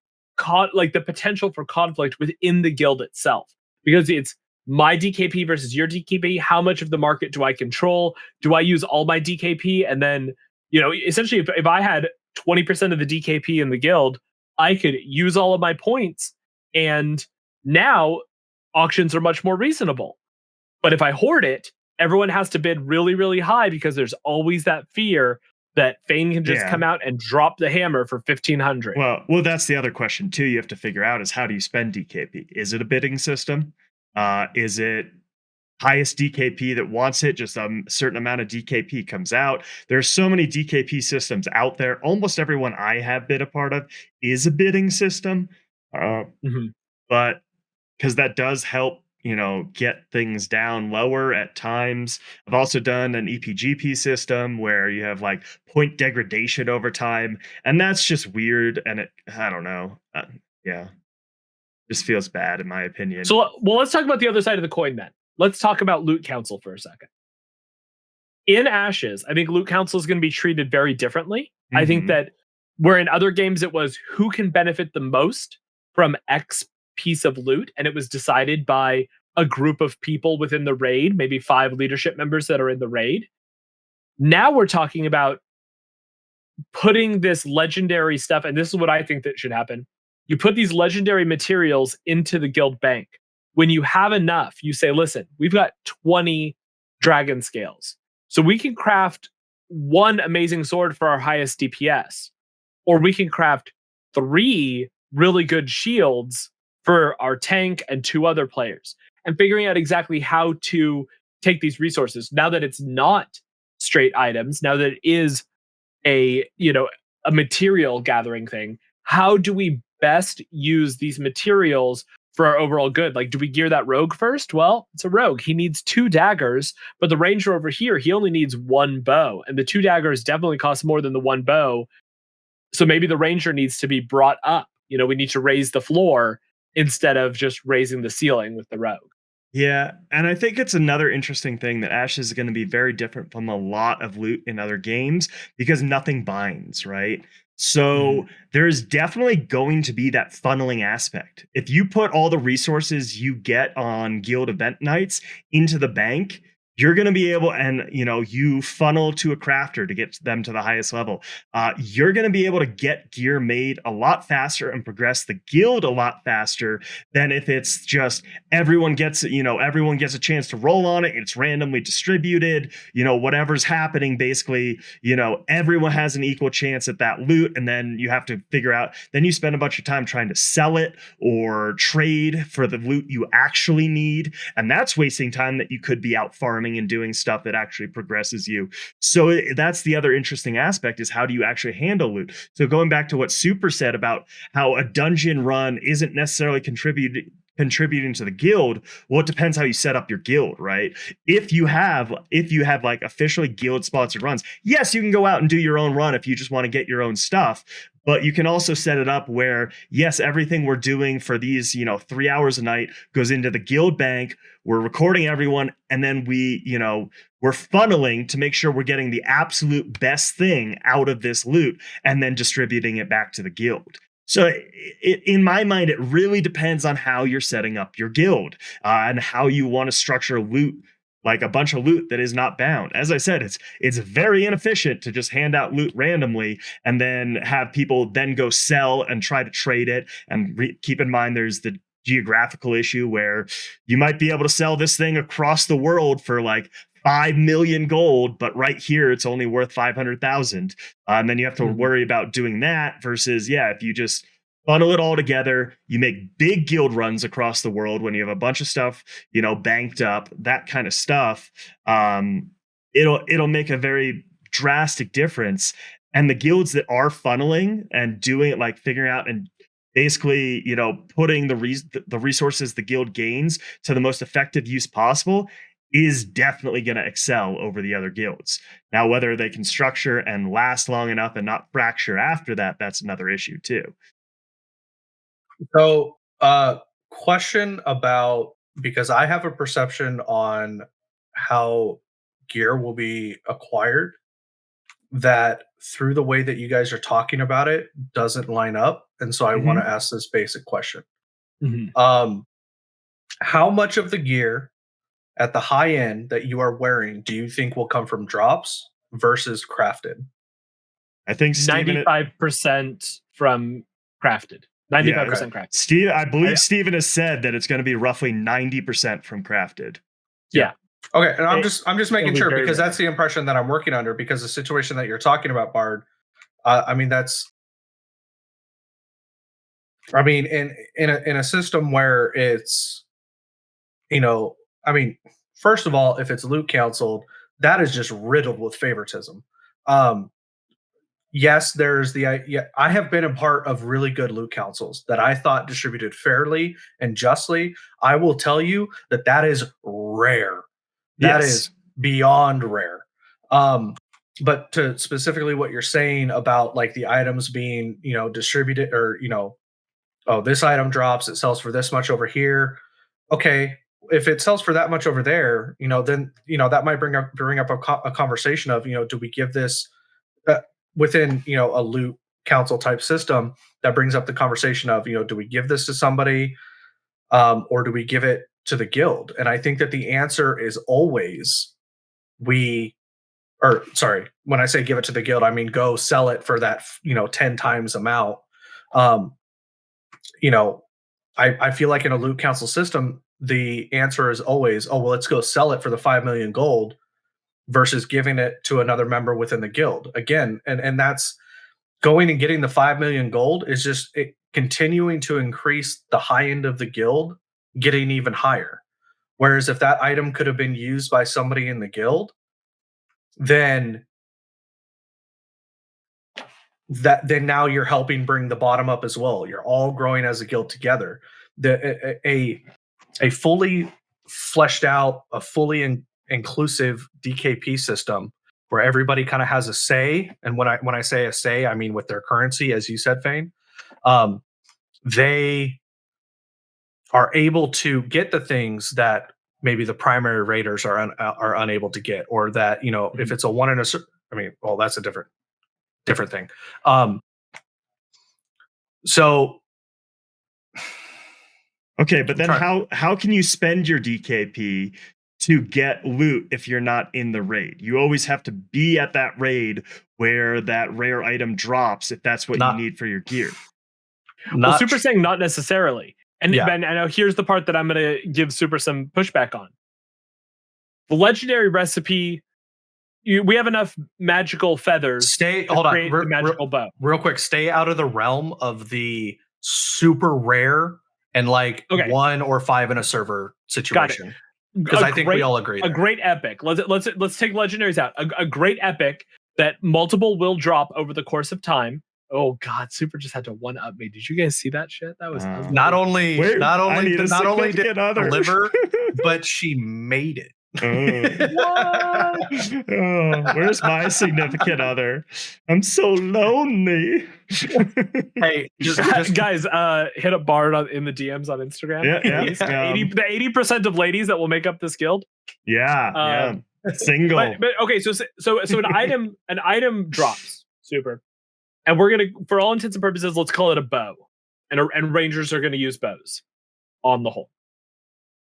like the potential for conflict within the guild itself, because it's my DKP versus your DKP. How much of the market do I control? Do I use all my DKP? And then, essentially, if I had 20% of the DKP in the guild, I could use all of my points, and now auctions are much more reasonable. But if I hoard it, everyone has to bid really, really high because there's always that fear that Fane can just come out and drop the hammer for 1,500. Well, that's the other question too. You have to figure out is how do you spend DKP? Is it a bidding system? Is it highest DKP that wants it? Just a certain amount of DKP comes out. There's so many DKP systems out there. Almost everyone I have been a part of is a bidding system, but because that does help, get things down lower at times. I've also done an EPGP system where you have like point degradation over time, and that's just weird. And I don't know. Yeah, just feels bad in my opinion. So, well, let's talk about the other side of the coin then. Let's talk about Loot Council for a second. In Ashes, I think Loot Council is going to be treated very differently. I think that where in other games it was who can benefit the most from X piece of loot, and it was decided by a group of people within the raid, maybe 5 leadership members that are in the raid. Now we're talking about putting this legendary stuff, and this is what I think that should happen. You put these legendary materials into the guild bank. When you have enough, you say, listen, we've got 20 dragon scales. So we can craft 1 amazing sword for our highest DPS, or we can craft 3 really good shields for our tank and 2 other players, and figuring out exactly how to take these resources now that it's not straight items, now that it is a material gathering thing. How do we best use these materials for our overall good? Like, do we gear that rogue first? Well, it's a rogue. He needs 2 daggers, but the ranger over here, he only needs 1 bow, and the 2 daggers definitely cost more than the 1 bow. So maybe the ranger needs to be brought up. We need to raise the floor instead of just raising the ceiling with the rogue. Yeah, and I think it's another interesting thing that Ashes is going to be very different from a lot of loot in other games because nothing binds, right? So there's definitely going to be that funneling aspect. If you put all the resources you get on guild event nights into the bank, you're going to be able, and you funnel to a crafter to get them to the highest level. You're going to be able to get gear made a lot faster and progress the guild a lot faster than if it's just everyone gets a chance to roll on it. It's randomly distributed. Whatever's happening, basically, everyone has an equal chance at that loot, and then you have to figure out. Then you spend a bunch of time trying to sell it or trade for the loot you actually need, and that's wasting time that you could be out farming and doing stuff that actually progresses you. So that's the other interesting aspect, is how do you actually handle loot? So going back to what Super said about how a dungeon run isn't necessarily contributing to the guild, well, it depends how you set up your guild, right? If you have like officially guild sponsored runs, yes, you can go out and do your own run if you just want to get your own stuff. But you can also set it up where, yes, everything we're doing for these, 3 hours a night goes into the guild bank. We're recording everyone, and then we're funneling to make sure we're getting the absolute best thing out of this loot and then distributing it back to the guild. So, in my mind, it really depends on how you're setting up your guild and how you want to structure loot, like a bunch of loot that is not bound. As I said, it's very inefficient to just hand out loot randomly and then have people then go sell and try to trade it. And keep in mind, there's the geographical issue where you might be able to sell this thing across the world for like 5 million gold, but right here it's only worth 500,000. And then you have to worry about doing that versus, if you just funnel it all together, you make big guild runs across the world when you have a bunch of stuff, banked up, that kind of stuff. It'll make a very drastic difference. And the guilds that are funneling and doing it, like figuring out and basically, putting the resources the guild gains to the most effective use possible, is definitely going to excel over the other guilds. Now, whether they can structure and last long enough and not fracture after that, that's another issue too. So, question about, because I have a perception on how gear will be acquired that through the way that you guys are talking about it doesn't line up. And so I want to ask this basic question. How much of the gear at the high end that you are wearing do you think will come from drops versus crafted? I think 95% from crafted. 95% crafted. Steve, I believe Steven has said that it's going to be roughly 90% from crafted. Yeah. Okay, and I'm just making sure because that's the impression that I'm working under, because the situation that you're talking about, Bard, in a system where it's, first of all, if it's loot counseled, that is just riddled with favoritism. Yes, there's I have been a part of really good loot councils that I thought distributed fairly and justly. I will tell you that is rare. That is beyond rare. But to specifically what you're saying about like the items being, distributed, or, oh, this item drops, it sells for this much over here. Okay, if it sells for that much over there, then, that might bring up a conversation of, do we give this within, a loot council type system, that brings up the conversation of, do we give this to somebody or do we give it to the guild? And I think that the answer is always when I say give it to the guild, I mean go sell it for that 10 times amount. I feel like in a loot council system, the answer is always, oh well, let's go sell it for the 5 million gold versus giving it to another member within the guild. Again, and that's going and getting the 5 million gold is just continuing to increase the high end of the guild, getting even higher. Whereas if that item could have been used by somebody in the guild, then now you're helping bring the bottom up as well. You're all growing as a guild together. A fully fleshed out, a fully inclusive DKP system where everybody kind of has a say. And when I say a say, I mean with their currency, as you said, Fane, they are able to get the things that maybe the primary raiders are unable to get, or that, if it's a one in a, that's a different thing. So. Okay, but then how can you spend your DKP to get loot if you're not in the raid? You always have to be at that raid where that rare item drops if that's what you need for your gear. Super saying not necessarily. And Ben, I know here's the part that I'm going to give Super some pushback on. The legendary recipe, we have enough magical feathers. Hold on, the magical bow. Real quick, stay out of the realm of the super rare and like 1 or 5 in a server situation. Because I think we all agree. A great epic. Let's take legendaries out. A great epic that multiple will drop over the course of time. Oh God, Super just had to one up me. Did you guys see that shit? That was not only did it deliver, but she made it. What? Oh, where's my significant other? I'm so lonely. Hey, just Guys, hit up Bard in the DMs on Instagram. Yeah, Please. yeah. The 80% of ladies that will make up this guild. Yeah. Single. But okay, so an item drops. Super. And we're gonna, for all intents and purposes, let's call it a bow. And rangers are gonna use bows on the whole.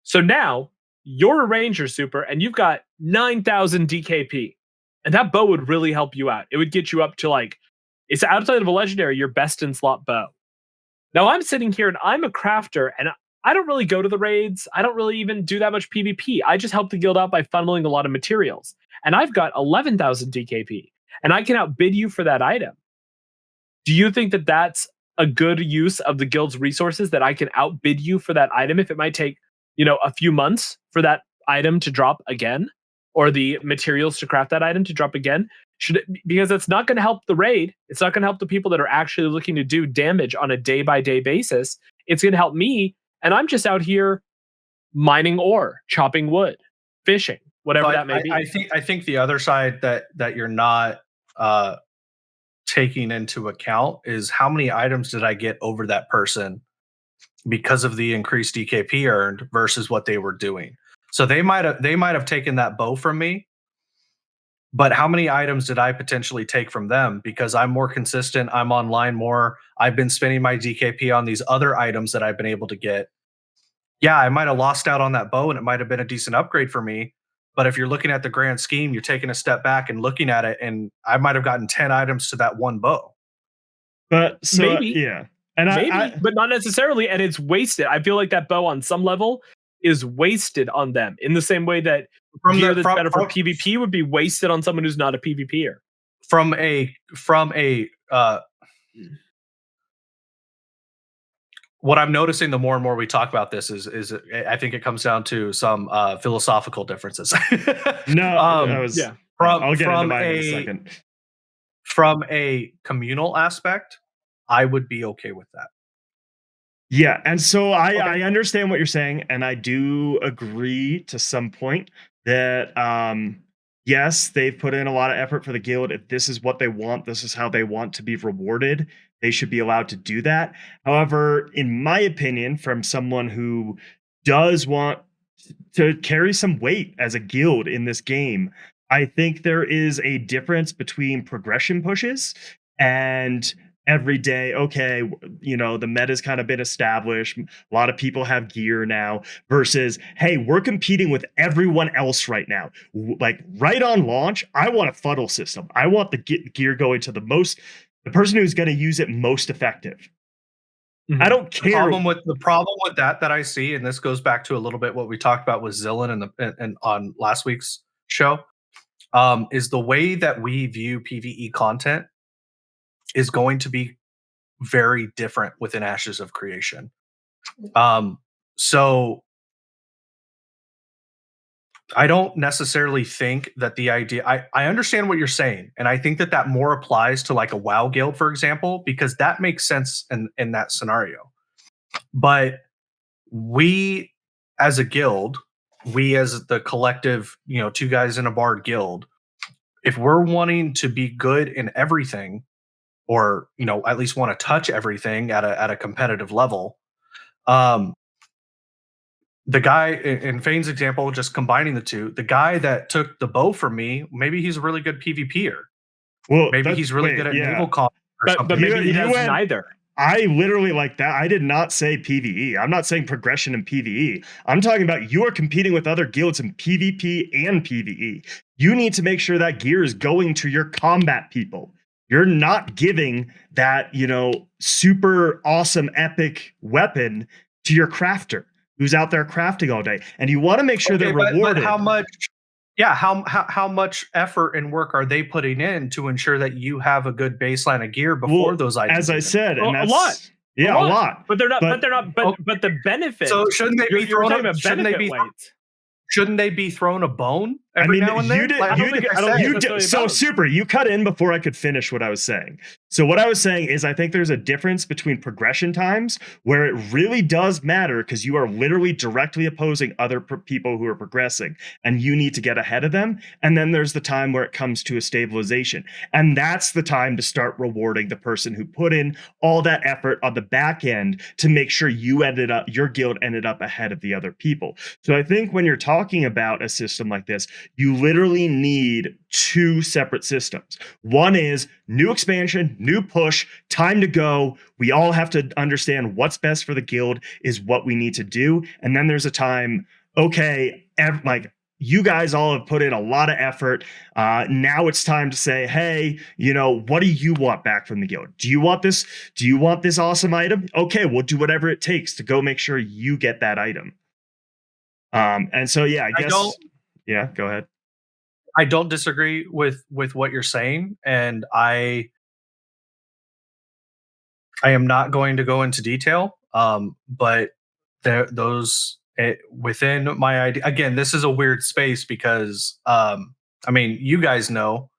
So now you're a ranger, super, and you've got 9,000 DKP. And that bow would really help you out. It would get you up to like, it's outside of a legendary, your best in slot bow. Now I'm sitting here and I'm a crafter and I don't really go to the raids. I don't really even do that much PvP. I just help the guild out by funneling a lot of materials. And I've got 11,000 DKP and I can outbid you for that item. Do you think that that's a good use of the guild's resources, that I can outbid you for that item if it might take, a few months for that item to drop again, or the materials to craft that item to drop again? Because it's not going to help the raid. It's not going to help the people that are actually looking to do damage on a day-by-day basis. It's going to help me, and I'm just out here mining ore, chopping wood, fishing, whatever that may be. I think the other side that you're not taking into account is how many items did I get over that person because of the increased DKP earned versus what they were doing. So they might have taken that bow from me, but how many items did I potentially take from them because I'm more consistent, I'm online more, I've been spending my DKP on these other items that I've been able to get. Yeah, I might have lost out on that bow and it might have been a decent upgrade for me. But if you're looking at the grand scheme, you're taking a step back and looking at it, and I might have gotten 10 items to that one bow. But so, maybe. Yeah. And maybe, but not necessarily. And it's wasted. I feel like that bow on some level is wasted on them in the same way that gear that's better for PvP would be wasted on someone who's not a PvPer. From a what I'm noticing the more and more we talk about this is I think it comes down to some philosophical differences. I'll get into mine in a second. From a communal aspect, I would be okay with that. Yeah, and so I understand what you're saying, and I do agree to some point that yes, they've put in a lot of effort for the guild. If this is what they want, this is how they want to be rewarded, they should be allowed to do that. However, in my opinion, from someone who does want to carry some weight as a guild in this game, I think there is a difference between progression pushes and every day, okay, the meta's kind of been established. A lot of people have gear now versus, hey, we're competing with everyone else right now. Like right on launch, I want a funnel system. I want the gear going to the person who's going to use it most effective. Mm-hmm. I don't care. The problem with that I see, and this goes back to a little bit what we talked about with Zillion and on last week's show, is the way that we view PvE content is going to be very different within Ashes of Creation. So I don't necessarily think that the idea, I understand what you're saying, and I think that more applies to like a WoW guild, for example, because that makes sense in that scenario. But we as a guild, we as the collective, two guys in a bard guild, if we're wanting to be good in everything, or at least want to touch everything at a competitive level, the guy in Fane's example, just combining the two, the guy that took the bow from me, maybe he's a really good PvPer. Well, maybe he's really good at naval combat or something. But maybe he does neither. I literally like that. I did not say PvE. I'm not saying progression in PvE. I'm talking about you are competing with other guilds in PvP and PvE. You need to make sure that gear is going to your combat people. You're not giving that, super awesome epic weapon to your crafter who's out there crafting all day. And you want to make sure they're rewarded. But how much effort and work are they putting in to ensure that you have a good baseline of gear before those items? As I said, and that's a lot. Yeah, a lot. But they're not. But the benefit. So shouldn't they be thrown? Shouldn't they be thrown a bone every now and then. you did. Like, I don't You think did. I said You it. did. So super. You cut in before I could finish what I was saying. So what I was saying is, I think there's a difference between progression times where it really does matter because you are literally directly opposing other people who are progressing, and you need to get ahead of them. And then there's the time where it comes to a stabilization, and that's the time to start rewarding the person who put in all that effort on the back end to make sure your guild ended up ahead of the other people. So I think when you're talking about a system like this, you literally need two separate systems. One is new expansion, new push, time to go. We all have to understand what's best for the guild is what we need to do. And then there's a time, okay, like you guys all have put in a lot of effort. Now it's time to say, hey, what do you want back from the guild? Do you want this? Do you want this awesome item? Okay, we'll do whatever it takes to go make sure you get that item. And so, yeah, I guess. Yeah, go ahead. I don't disagree with what you're saying, and I am not going to go into detail. But within my idea, again, this is a weird space because I mean, you guys know,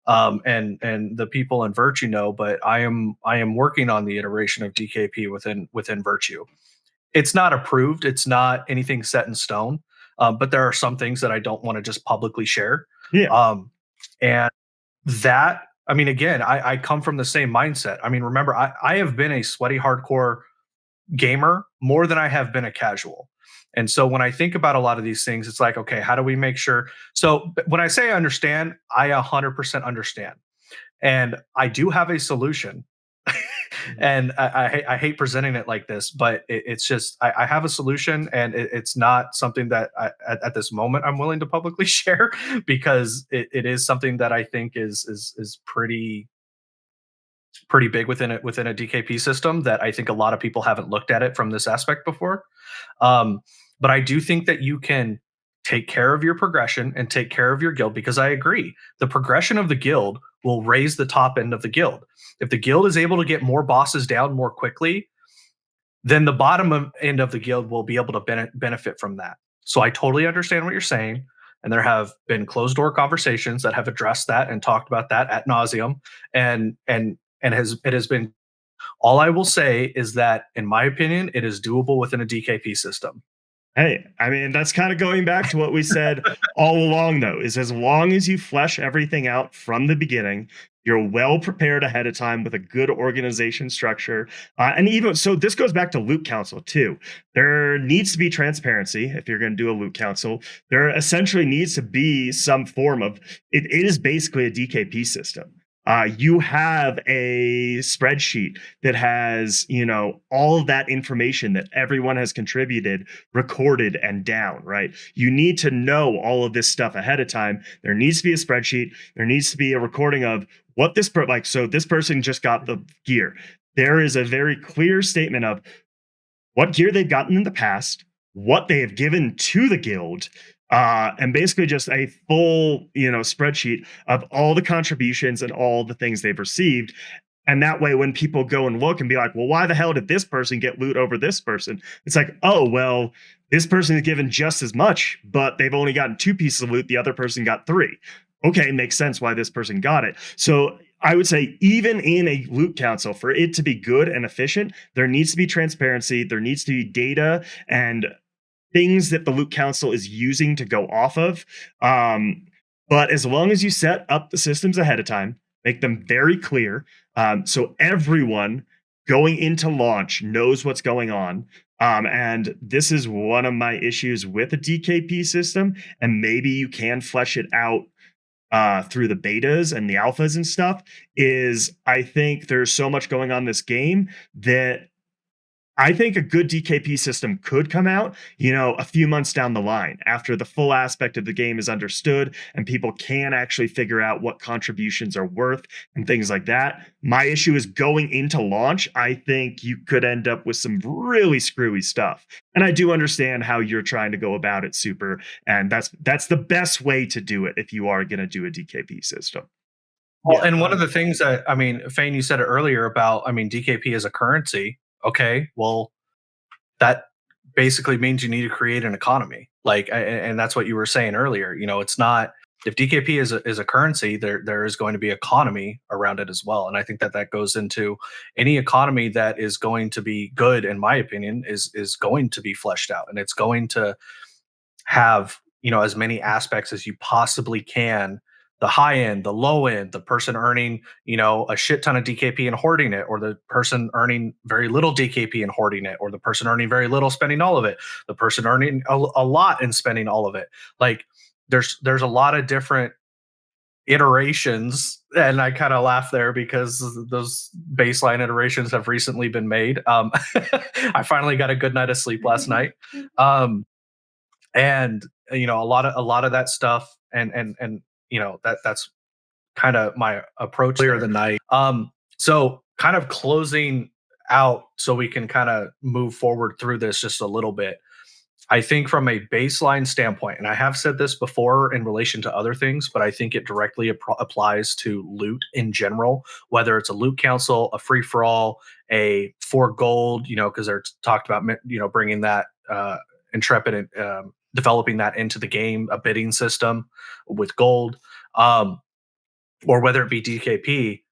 and the people in Virtue know, but I am working on the iteration of DKP within Virtue. It's not approved. It's not anything set in stone. But there are some things that I don't want to just publicly share. Yeah. And that, I mean, again, I come from the same mindset. I mean, remember, I have been a sweaty hardcore gamer more than I have been a casual. And so when I think about a lot of these things, it's like, okay, how do we make sure? So when I say I understand, I 100% understand. And I do have a solution. And I hate presenting it like this, but it's just I have a solution, and it's not something that at this moment I'm willing to publicly share because it is something that I think is pretty big within a DKP system that I think a lot of people haven't looked at it from this aspect before. But I do think that you can take care of your progression and take care of your guild, because I agree the progression of the guild will raise the top end of the guild. If the guild is able to get more bosses down more quickly, then the bottom end of the guild will be able to benefit from that. So I totally understand what you're saying. And there have been closed door conversations that have addressed that and talked about that ad nauseum. And it has been, all I will say is that, in my opinion, it is doable within a DKP system. Hey, I mean, that's kind of going back to what we said all along, though, is as long as you flesh everything out from the beginning, you're well prepared ahead of time with a good organization structure. And even so, this goes back to loot council, too. There needs to be transparency if you're going to do a loot council. There essentially needs to be some form of it is basically a DKP system. You have a spreadsheet that has, all of that information that everyone has contributed, recorded and down, right? You need to know all of this stuff ahead of time. There needs to be a spreadsheet. There needs to be a recording of what this so this person just got the gear. There is a very clear statement of what gear they've gotten in the past, what they have given to the guild, and basically just a full, spreadsheet of all the contributions and all the things they've received. And that way, when people go and look and be like, well, why the hell did this person get loot over this person? It's like, oh, well, this person is given just as much, but they've only gotten 2 pieces of loot. The other person got 3. Okay, makes sense why this person got it. So I would say even in a loot council, for it to be good and efficient, there needs to be transparency. There needs to be data and things that the loot council is using to go off of. But as long as you set up the systems ahead of time, make them very clear, so everyone going into launch knows what's going on. And this is one of my issues with a DKP system, and maybe you can flesh it out through the betas and the alphas and stuff, is I think there's so much going on in this game that I think a good DKP system could come out, a few months down the line after the full aspect of the game is understood and people can actually figure out what contributions are worth and things like that. My issue is going into launch, I think you could end up with some really screwy stuff. And I do understand how you're trying to go about it, Super. And that's the best way to do it if you are going to do a DKP system. Well, and one of the things that, I mean, Fane, you said it earlier about, DKP as a currency. Okay, well, that basically means you need to create an economy. Like, and that's what you were saying earlier. You know, it's not, if DKP is a currency, there is going to be economy around it as well. And I think that that goes into any economy that is going to be good, in my opinion, is going to be fleshed out, and it's going to have, you know, as many aspects as you possibly can. The high end, the low end, the person earning, you know, a shit ton of DKP and hoarding it, or the person earning very little DKP and hoarding it, or the person earning very little spending all of it, the person earning a lot and spending all of it. Like, there's a lot of different iterations, and I kind of laugh there because those baseline iterations have recently been made. I finally got a good night of sleep last night. And you know, a lot of that stuff, and you know, that's kind of my approach clear the night. So kind of closing out so we can kind of move forward through this just a little bit. I think from a baseline standpoint, and I have said this before in relation to other things, but I think it directly applies to loot in general, whether it's a loot council, a free for all, a for gold, you know, because they're talked about, you know, bringing that intrepid and developing that into the game, a bidding system with gold, or whether it be DKP.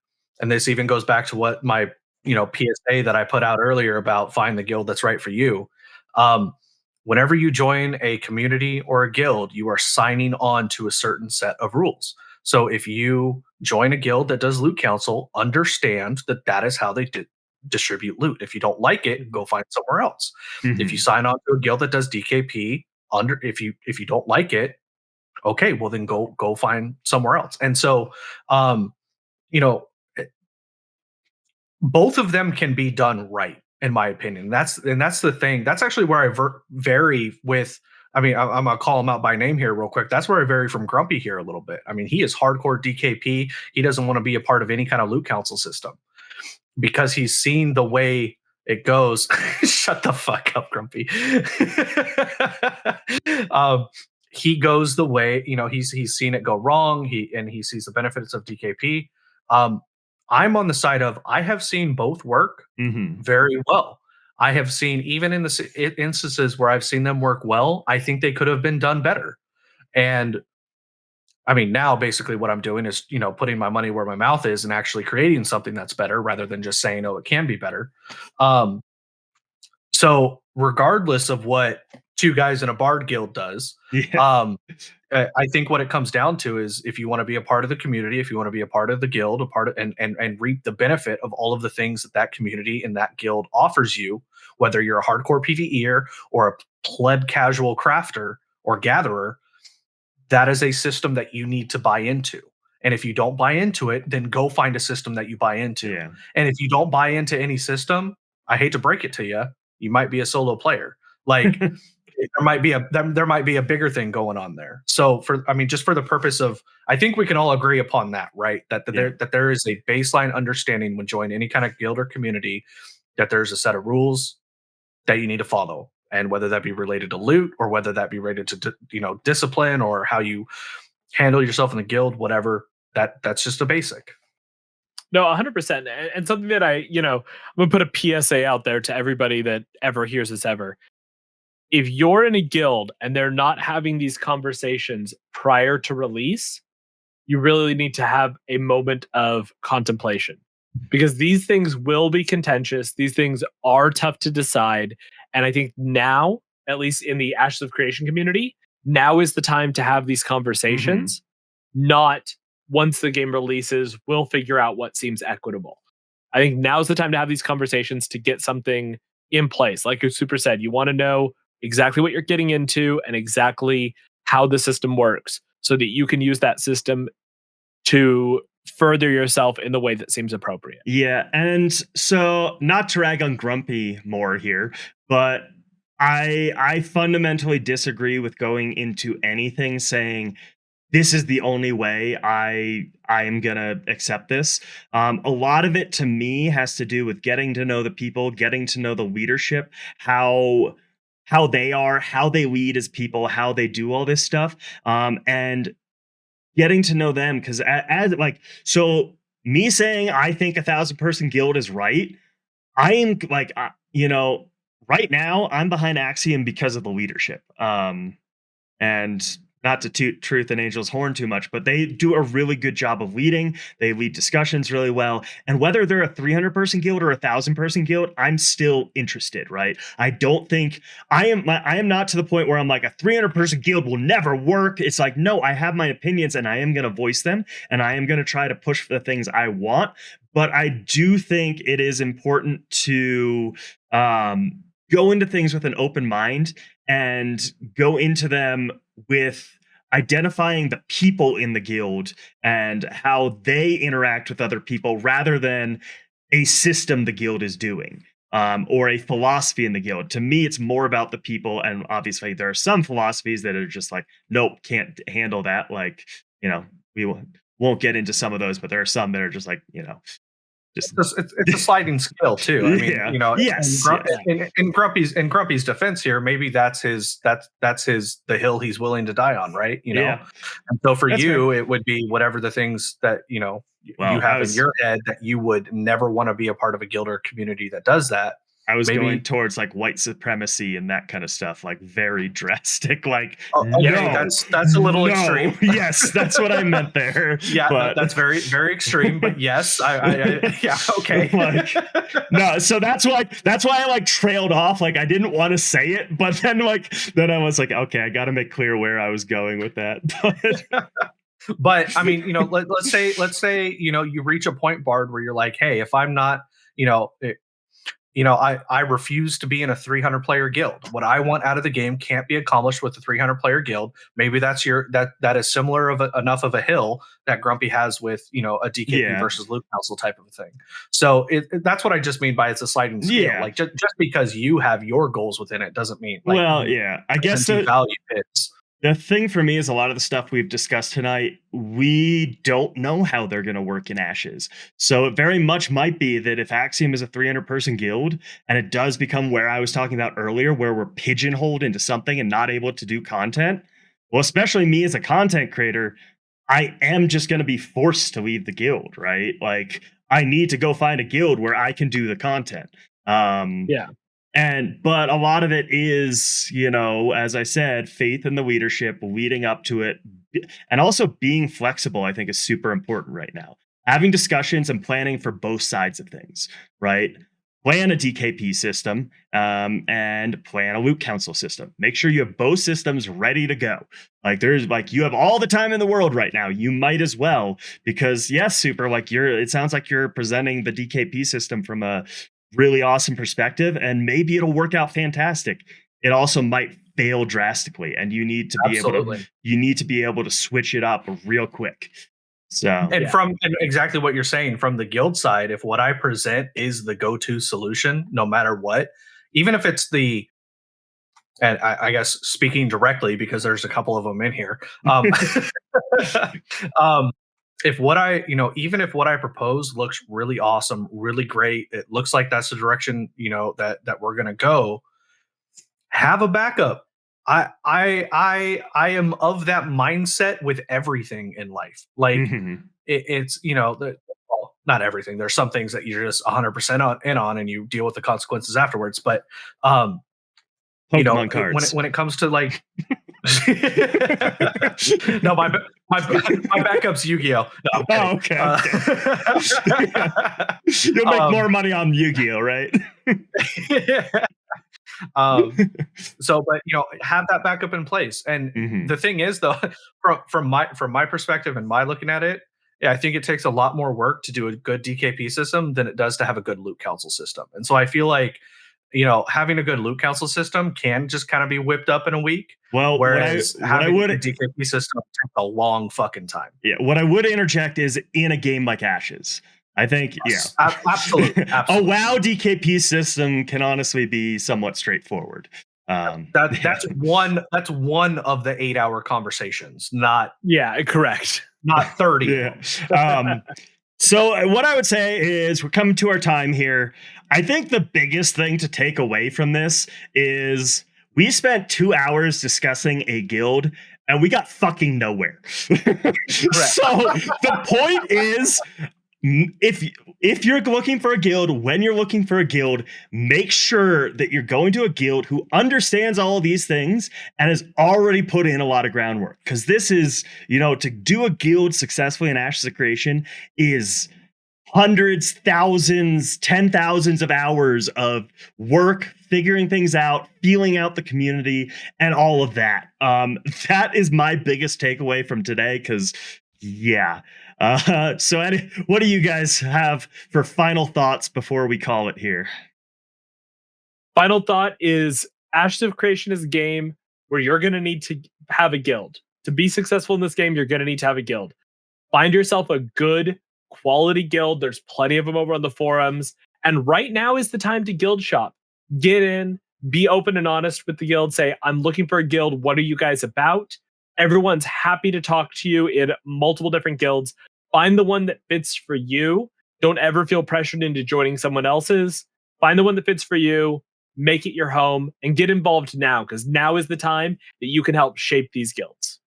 And this even goes back to what my, you know, PSA that I put out earlier about find the guild that's right for you. Um, Whenever you join a community or a guild, you are signing on to a certain set of rules. So if you join a guild that does loot council, understand that that is how they distribute loot. If you don't like it, go find somewhere else. If you sign on to a guild that does DKP, if you don't like it, okay, well then go find somewhere else. And so, you know, both of them can be done right, in my opinion. That's the thing. That's actually where I vary with. I mean, I'm gonna call him out by name here real quick. That's where I vary from Grumpy here a little bit. I mean, he is hardcore DKP. He doesn't want to be a part of any kind of loot council system because he's seen the way it goes. Shut the fuck up, Grumpy. um, he goes the way, you know, he's seen it go wrong. He sees the benefits of DKP. I'm on the side of I have seen both work very well. I have seen, even in the instances where I've seen them work well, I think they could have been done better. And I mean, now basically what I'm doing is, you know, putting my money where my mouth is and actually creating something that's better rather than just saying, oh, it can be better. Um, so regardless of what two guys in a bard guild does, Yeah. I think what it comes down to is if you want to be a part of the community, if you want to be a part of the guild, a part of, and reap the benefit of all of the things that that community and that guild offers you, whether you're a hardcore PvEer or a pleb casual crafter or gatherer, that is a system that you need to buy into. And if you don't buy into it, then go find a system that you buy into. Yeah. And if you don't buy into any system, I hate to break it to you, you might be a solo player. Like there might be a bigger thing going on there. So I mean, just for the purpose of, I think we can all agree upon that, right? That there is a baseline understanding when joining any kind of guild or community, that there's a set of rules that you need to follow, and whether that be related to loot or whether that be related to you know, discipline or how you handle yourself in the guild, whatever. That's just a basic. No, 100%. And something that I'm gonna put a PSA out there to everybody that ever hears this ever. If you're in a guild and they're not having these conversations prior to release, you really need to have a moment of contemplation, because these things will be contentious. These things are tough to decide. And I think now, at least in the Ashes of Creation community, now is the time to have these conversations, not once the game releases, we'll figure out what seems equitable. I think now's the time to have these conversations to get something in place. Like Super said, you want to know exactly what you're getting into and exactly how the system works so that you can use that system to further yourself in the way that seems appropriate. Yeah, and so not to rag on Grumpy more here, but I fundamentally disagree with going into anything saying this is the only way I am gonna accept this. A lot of it to me has to do with getting to know the people, getting to know the leadership, how they are, how they lead as people, how they do all this stuff, and getting to know them. Because as like, so me saying I think 1,000 person guild is right, I am like, you know, right now I'm behind Axiom because of the leadership. And not to toot Truth and Angel's horn too much, but they do a really good job of leading. They lead discussions really well. And whether they're a 300 person guild or a 1,000 person guild, I'm still interested, right? I don't think I am not to the point where I'm like a 300 person guild will never work. It's like, no, I have my opinions and I am going to voice them and I am going to try to push for the things I want. But I do think it is important to go into things with an open mind and go into them with identifying the people in the guild and how they interact with other people rather than a system the guild is doing, or a philosophy in the guild. To me, it's more about the people. And obviously, there are some philosophies that are just like, nope, can't handle that. Like, we won't get into some of those, but there are some that are just like, it's a sliding scale too. I mean, yes, in Grumpy's defense here, maybe that's the hill he's willing to die on, right? Yeah. And so for That's you, fair. it would be whatever the things that you Well, have in your head that you would never want to be a part of a guild or community that does that. I was Maybe- going towards like white supremacy and that kind of stuff, like very drastic. Like, okay, no, that's a little extreme. Yes, that's what I meant there. Yeah, but that's very, very extreme. But yes, I yeah, okay. Like, no, so that's why I like trailed off. Like I didn't want to say it, but then I was like, okay, I got to make clear where I was going with that. But I mean, let's say you reach a point, Bard, where you're like, hey, if I'm not, I refuse to be in a 300 player guild. What I want out of the game can't be accomplished with a 300 player guild. Maybe that's that is similar enough of a hill that Grumpy has with a DKP versus Loot Council type of a thing. So that's what I just mean by it's a sliding scale. Yeah. Like just because you have your goals within it doesn't mean I guess value hits. The thing for me is a lot of the stuff we've discussed tonight, we don't know how they're going to work in Ashes. So it very much might be that if Axiom is a 300 person guild and it does become where I was talking about earlier, where we're pigeonholed into something and not able to do content, well, especially me as a content creator, I am just going to be forced to leave the guild, right? Like I need to go find a guild where I can do the content. But a lot of it is, as I said, faith in the leadership leading up to it. And also being flexible, I think, is super important right now. Having discussions and planning for both sides of things, right? Plan a DKP system and plan a loot council system. Make sure you have both systems ready to go. You have all the time in the world right now. You might as well, because yes, Super, it sounds like you're presenting the DKP system from a really awesome perspective, and maybe it'll work out fantastic. It also might fail drastically, and you need to be able to switch it up real quick. So and exactly what you're saying from the guild side, if what I present is the go-to solution, no matter what, even if it's and I guess speaking directly because there's a couple of them in here, if what even if what I propose looks really awesome, really great, it looks like that's the direction, that we're going to go, have a backup. I am of that mindset with everything in life. Like it's, not everything. There's some things that you're just 100% in on and you deal with the consequences afterwards. But, Pokemon cards. When it comes to like, no, my backup's Yu-Gi-Oh. No, okay. You'll make more money on Yu-Gi-Oh, right? But have that backup in place. And the thing is, though, from my perspective and my looking at it, I think it takes a lot more work to do a good DKP system than it does to have a good loot council system. And so I feel like having a good loot council system can just kind of be whipped up in a week. Well, whereas having a DKP system takes a long fucking time. Yeah, what I would interject is in a game like Ashes, I think, yes, absolutely. A WoW DKP system can honestly be somewhat straightforward. That's one of the 8-hour conversations, not correct, not 30. Yeah. So what I would say is we're coming to our time here. I think the biggest thing to take away from this is we spent 2 hours discussing a guild and we got fucking nowhere. So the point is, if you're looking for a guild, when you're looking for a guild, make sure that you're going to a guild who understands all of these things and has already put in a lot of groundwork. Because this is, to do a guild successfully in Ashes of Creation is hundreds, thousands, 10,000s of hours of work, figuring things out, feeling out the community, and all of that. That is my biggest takeaway from today. Because, yeah. What do you guys have for final thoughts before we call it here? Final thought is Ashes of Creation is a game where you're going to need to have a guild. To be successful in this game, you're going to need to have a guild. Find yourself a good quality guild. There's plenty of them over on the forums. And right now is the time to guild shop. Get in, be open and honest with the guild. Say, I'm looking for a guild. What are you guys about? Everyone's happy to talk to you in multiple different guilds. Find the one that fits for you. Don't ever feel pressured into joining someone else's. Find the one that fits for you, make it your home, and get involved now, because now is the time that you can help shape these guilds.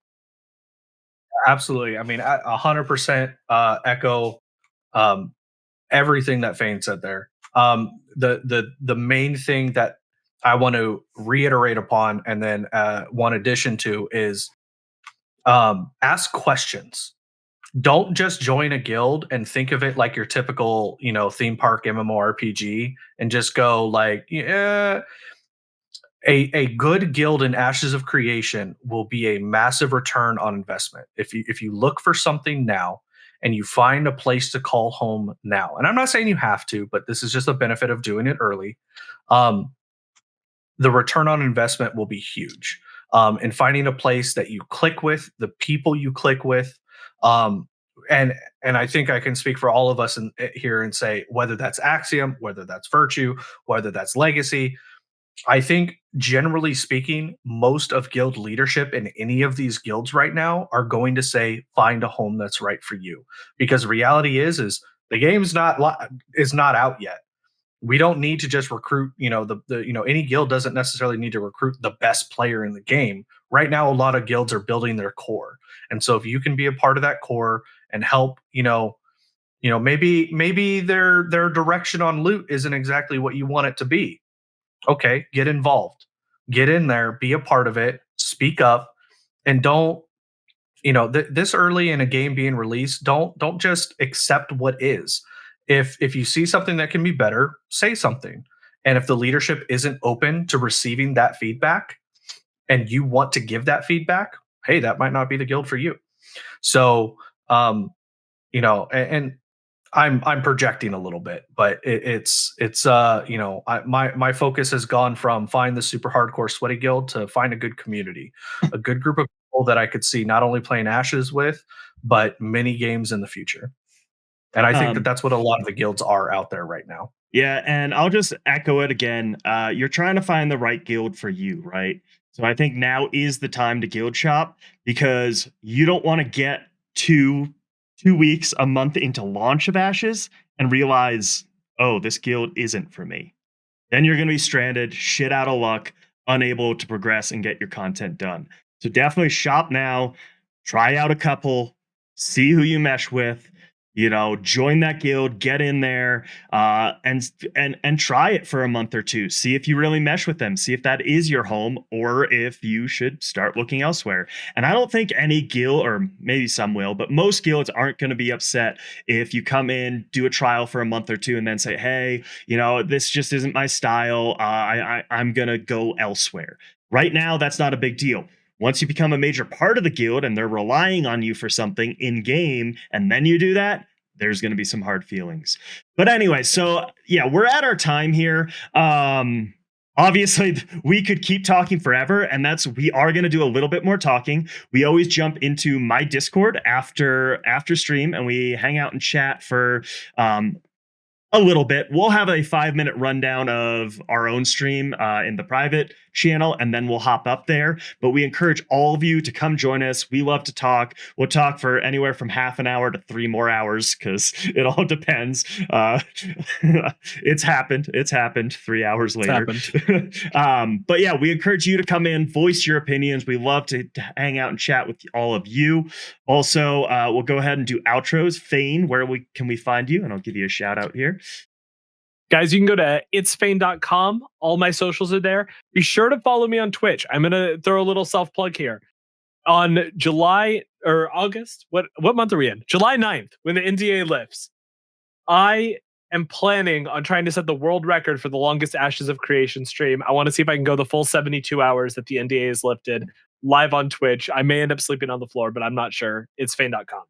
Absolutely. I mean, 100% echo everything that Fane said there. The main thing that I want to reiterate upon, and then one addition to, is ask questions. Don't just join a guild and think of it like your typical, theme park MMORPG and just go like, yeah. A good guild in Ashes of Creation will be a massive return on investment. If you look for something now and you find a place to call home now, and I'm not saying you have to, but this is just a benefit of doing it early. The return on investment will be huge. And finding a place that you click with, the people you click with, and I think I can speak for all of us here and say, whether that's Axiom, whether that's Virtue, whether that's Legacy, I think generally speaking, most of guild leadership in any of these guilds right now are going to say, find a home that's right for you. Because reality is the game's not out yet. We don't need to just recruit, any guild doesn't necessarily need to recruit the best player in the game. Right now, a lot of guilds are building their core. And so if you can be a part of that core and help, maybe their direction on loot isn't exactly what you want it to be. Okay, get involved, get in there, be a part of it, speak up, and don't, this early in a game being released, don't just accept what is. If you see something that can be better, say something. And if the leadership isn't open to receiving that feedback and you want to give that feedback, hey, that might not be the guild for you. So, and I'm projecting a little bit, but my focus has gone from find the super hardcore sweaty guild to find a good community, a good group of people that I could see not only playing Ashes with, but many games in the future. And I think that's what a lot of the guilds are out there right now. Yeah, and I'll just echo it again. You're trying to find the right guild for you, right? So I think now is the time to guild shop, because you don't want to get to 2 weeks, a month into launch of Ashes and realize, oh, this guild isn't for me. Then you're going to be stranded, shit out of luck, unable to progress and get your content done. So definitely shop now, try out a couple, see who you mesh with, join that guild, get in there, and try it for a month or two. See if you really mesh with them. See if that is your home, or if you should start looking elsewhere. And I don't think any guild, or maybe some will, but most guilds aren't going to be upset if you come in, do a trial for a month or two, and then say, hey, this just isn't my style. I'm going to go elsewhere. Right now, that's not a big deal. Once you become a major part of the guild and they're relying on you for something in game, and then you do that, there's going to be some hard feelings. But anyway, so yeah, we're at our time here. Obviously, we could keep talking forever, and we are going to do a little bit more talking. We always jump into my Discord after stream, and we hang out and chat for A little bit. We'll have a 5-minute rundown of our own stream in the private channel, and then we'll hop up there. But we encourage all of you to come join us. We love to talk. We'll talk for anywhere from half an hour to 3 more hours because it all depends. It's happened. It's happened 3 hours later. But yeah, we encourage you to come in, voice your opinions. We love to hang out and chat with all of you. Also, we'll go ahead and do outros. Fane, where can we find you? And I'll give you a shout out here. Guys, you can go to itsfane.com. All my socials are there. Be sure to follow me on Twitch. I'm going to throw a little self plug here. On July or August, what month are we in? July 9th, when the NDA lifts, I am planning on trying to set the world record for the longest Ashes of Creation stream. I want to see if I can go the full 72 hours that the NDA is lifted live on Twitch. I may end up sleeping on the floor, but I'm not sure. Itsfane.com.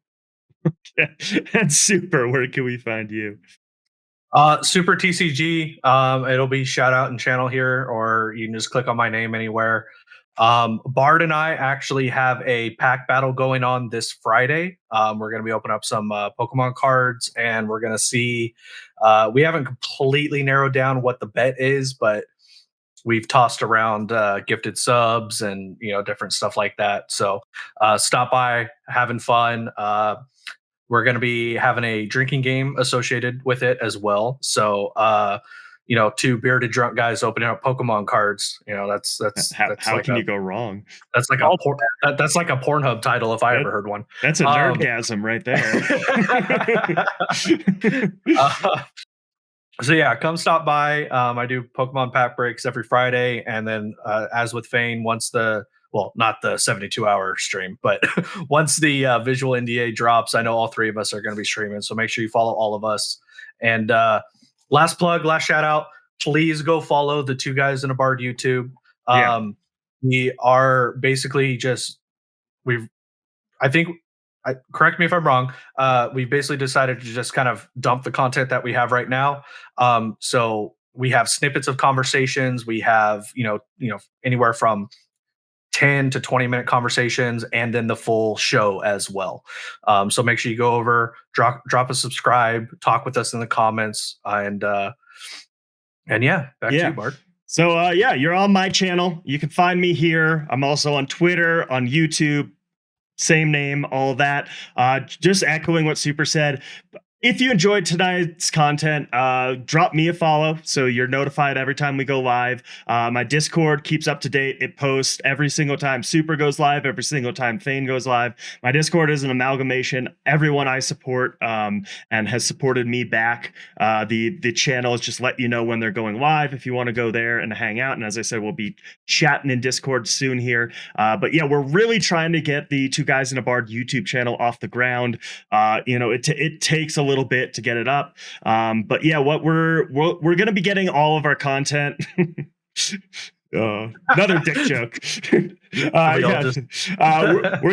And Super, where can we find you? Super TCG. It'll be shout out and channel here, or you can just click on my name anywhere. Bard and I actually have a pack battle going on this Friday. We're going to be opening up some Pokemon cards, and we're going to see. We haven't completely narrowed down what the bet is, but we've tossed around gifted subs and different stuff like that. So stop by, having fun. We're going to be having a drinking game associated with it as well. So, 2 bearded drunk guys opening up Pokemon cards. That's how like can you go wrong? That's like that's like a Pornhub title if I ever heard one. That's a nerdgasm right there. So yeah, come stop by. I do Pokemon pack breaks every Friday, and then as with Fane, not the 72-hour stream, but once the visual NDA drops, I know all 3 of us are going to be streaming. So make sure you follow all of us. And last shout out, please go follow the 2 Guys in a Bard YouTube. We are basically correct me if I'm wrong. We basically decided to just kind of dump the content that we have right now. So we have snippets of conversations. We have, anywhere from 10 to 20-minute conversations, and then the full show as well. So make sure you go over, drop a subscribe, talk with us in the comments, and yeah, back to you, Bart. So you're on my channel. You can find me here. I'm also on Twitter, on YouTube, same name, all that. Just echoing what Super said. If you enjoyed tonight's content, drop me a follow so you're notified every time we go live. My Discord keeps up to date. It posts every single time Super goes live, every single time Fane goes live. My Discord is an amalgamation. Everyone I support and has supported me back. The channel is just let you know when they're going live if you want to go there and hang out. And as I said, we'll be chatting in Discord soon here. But yeah, we're really trying to get the 2 Guys in a Bard YouTube channel off the ground. It takes a little bit to get it up, but yeah, what we're going to be getting all of our content. Another dick joke. We're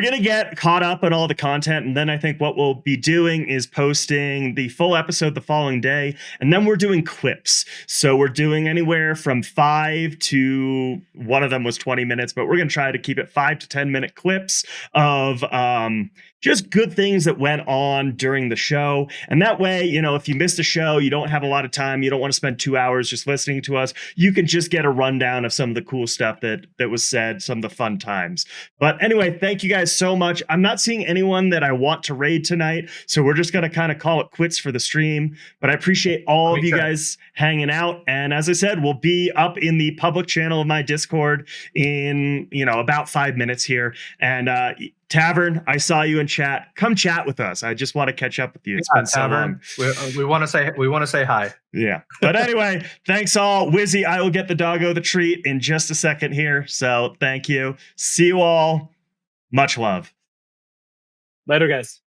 going to get caught up on all the content, and then I think what we'll be doing is posting the full episode the following day, and then we're doing clips. So we're doing anywhere from 5 to, one of them was 20 minutes, but we're going to try to keep it 5 to 10 minute clips of just good things that went on during the show. And that way, if you missed a show, you don't have a lot of time, you don't want to spend 2 hours just listening to us, you can just get a rundown of some of the cool stuff that was said, some of the fun times. But anyway, thank you guys so much. I'm not seeing anyone that I want to raid tonight, so we're just going to kind of call it quits for the stream. But I appreciate all of you guys hanging out. And as I said, we'll be up in the public channel of my Discord in, about 5 minutes here. And Tavern, I saw you in chat. Come chat with us. I just want to catch up with you. It's been so long. We want to say hi. Yeah. But anyway, thanks all. Wizzy, I will get the doggo the treat in just a second here. So thank you. See you all. Much love. Later, guys.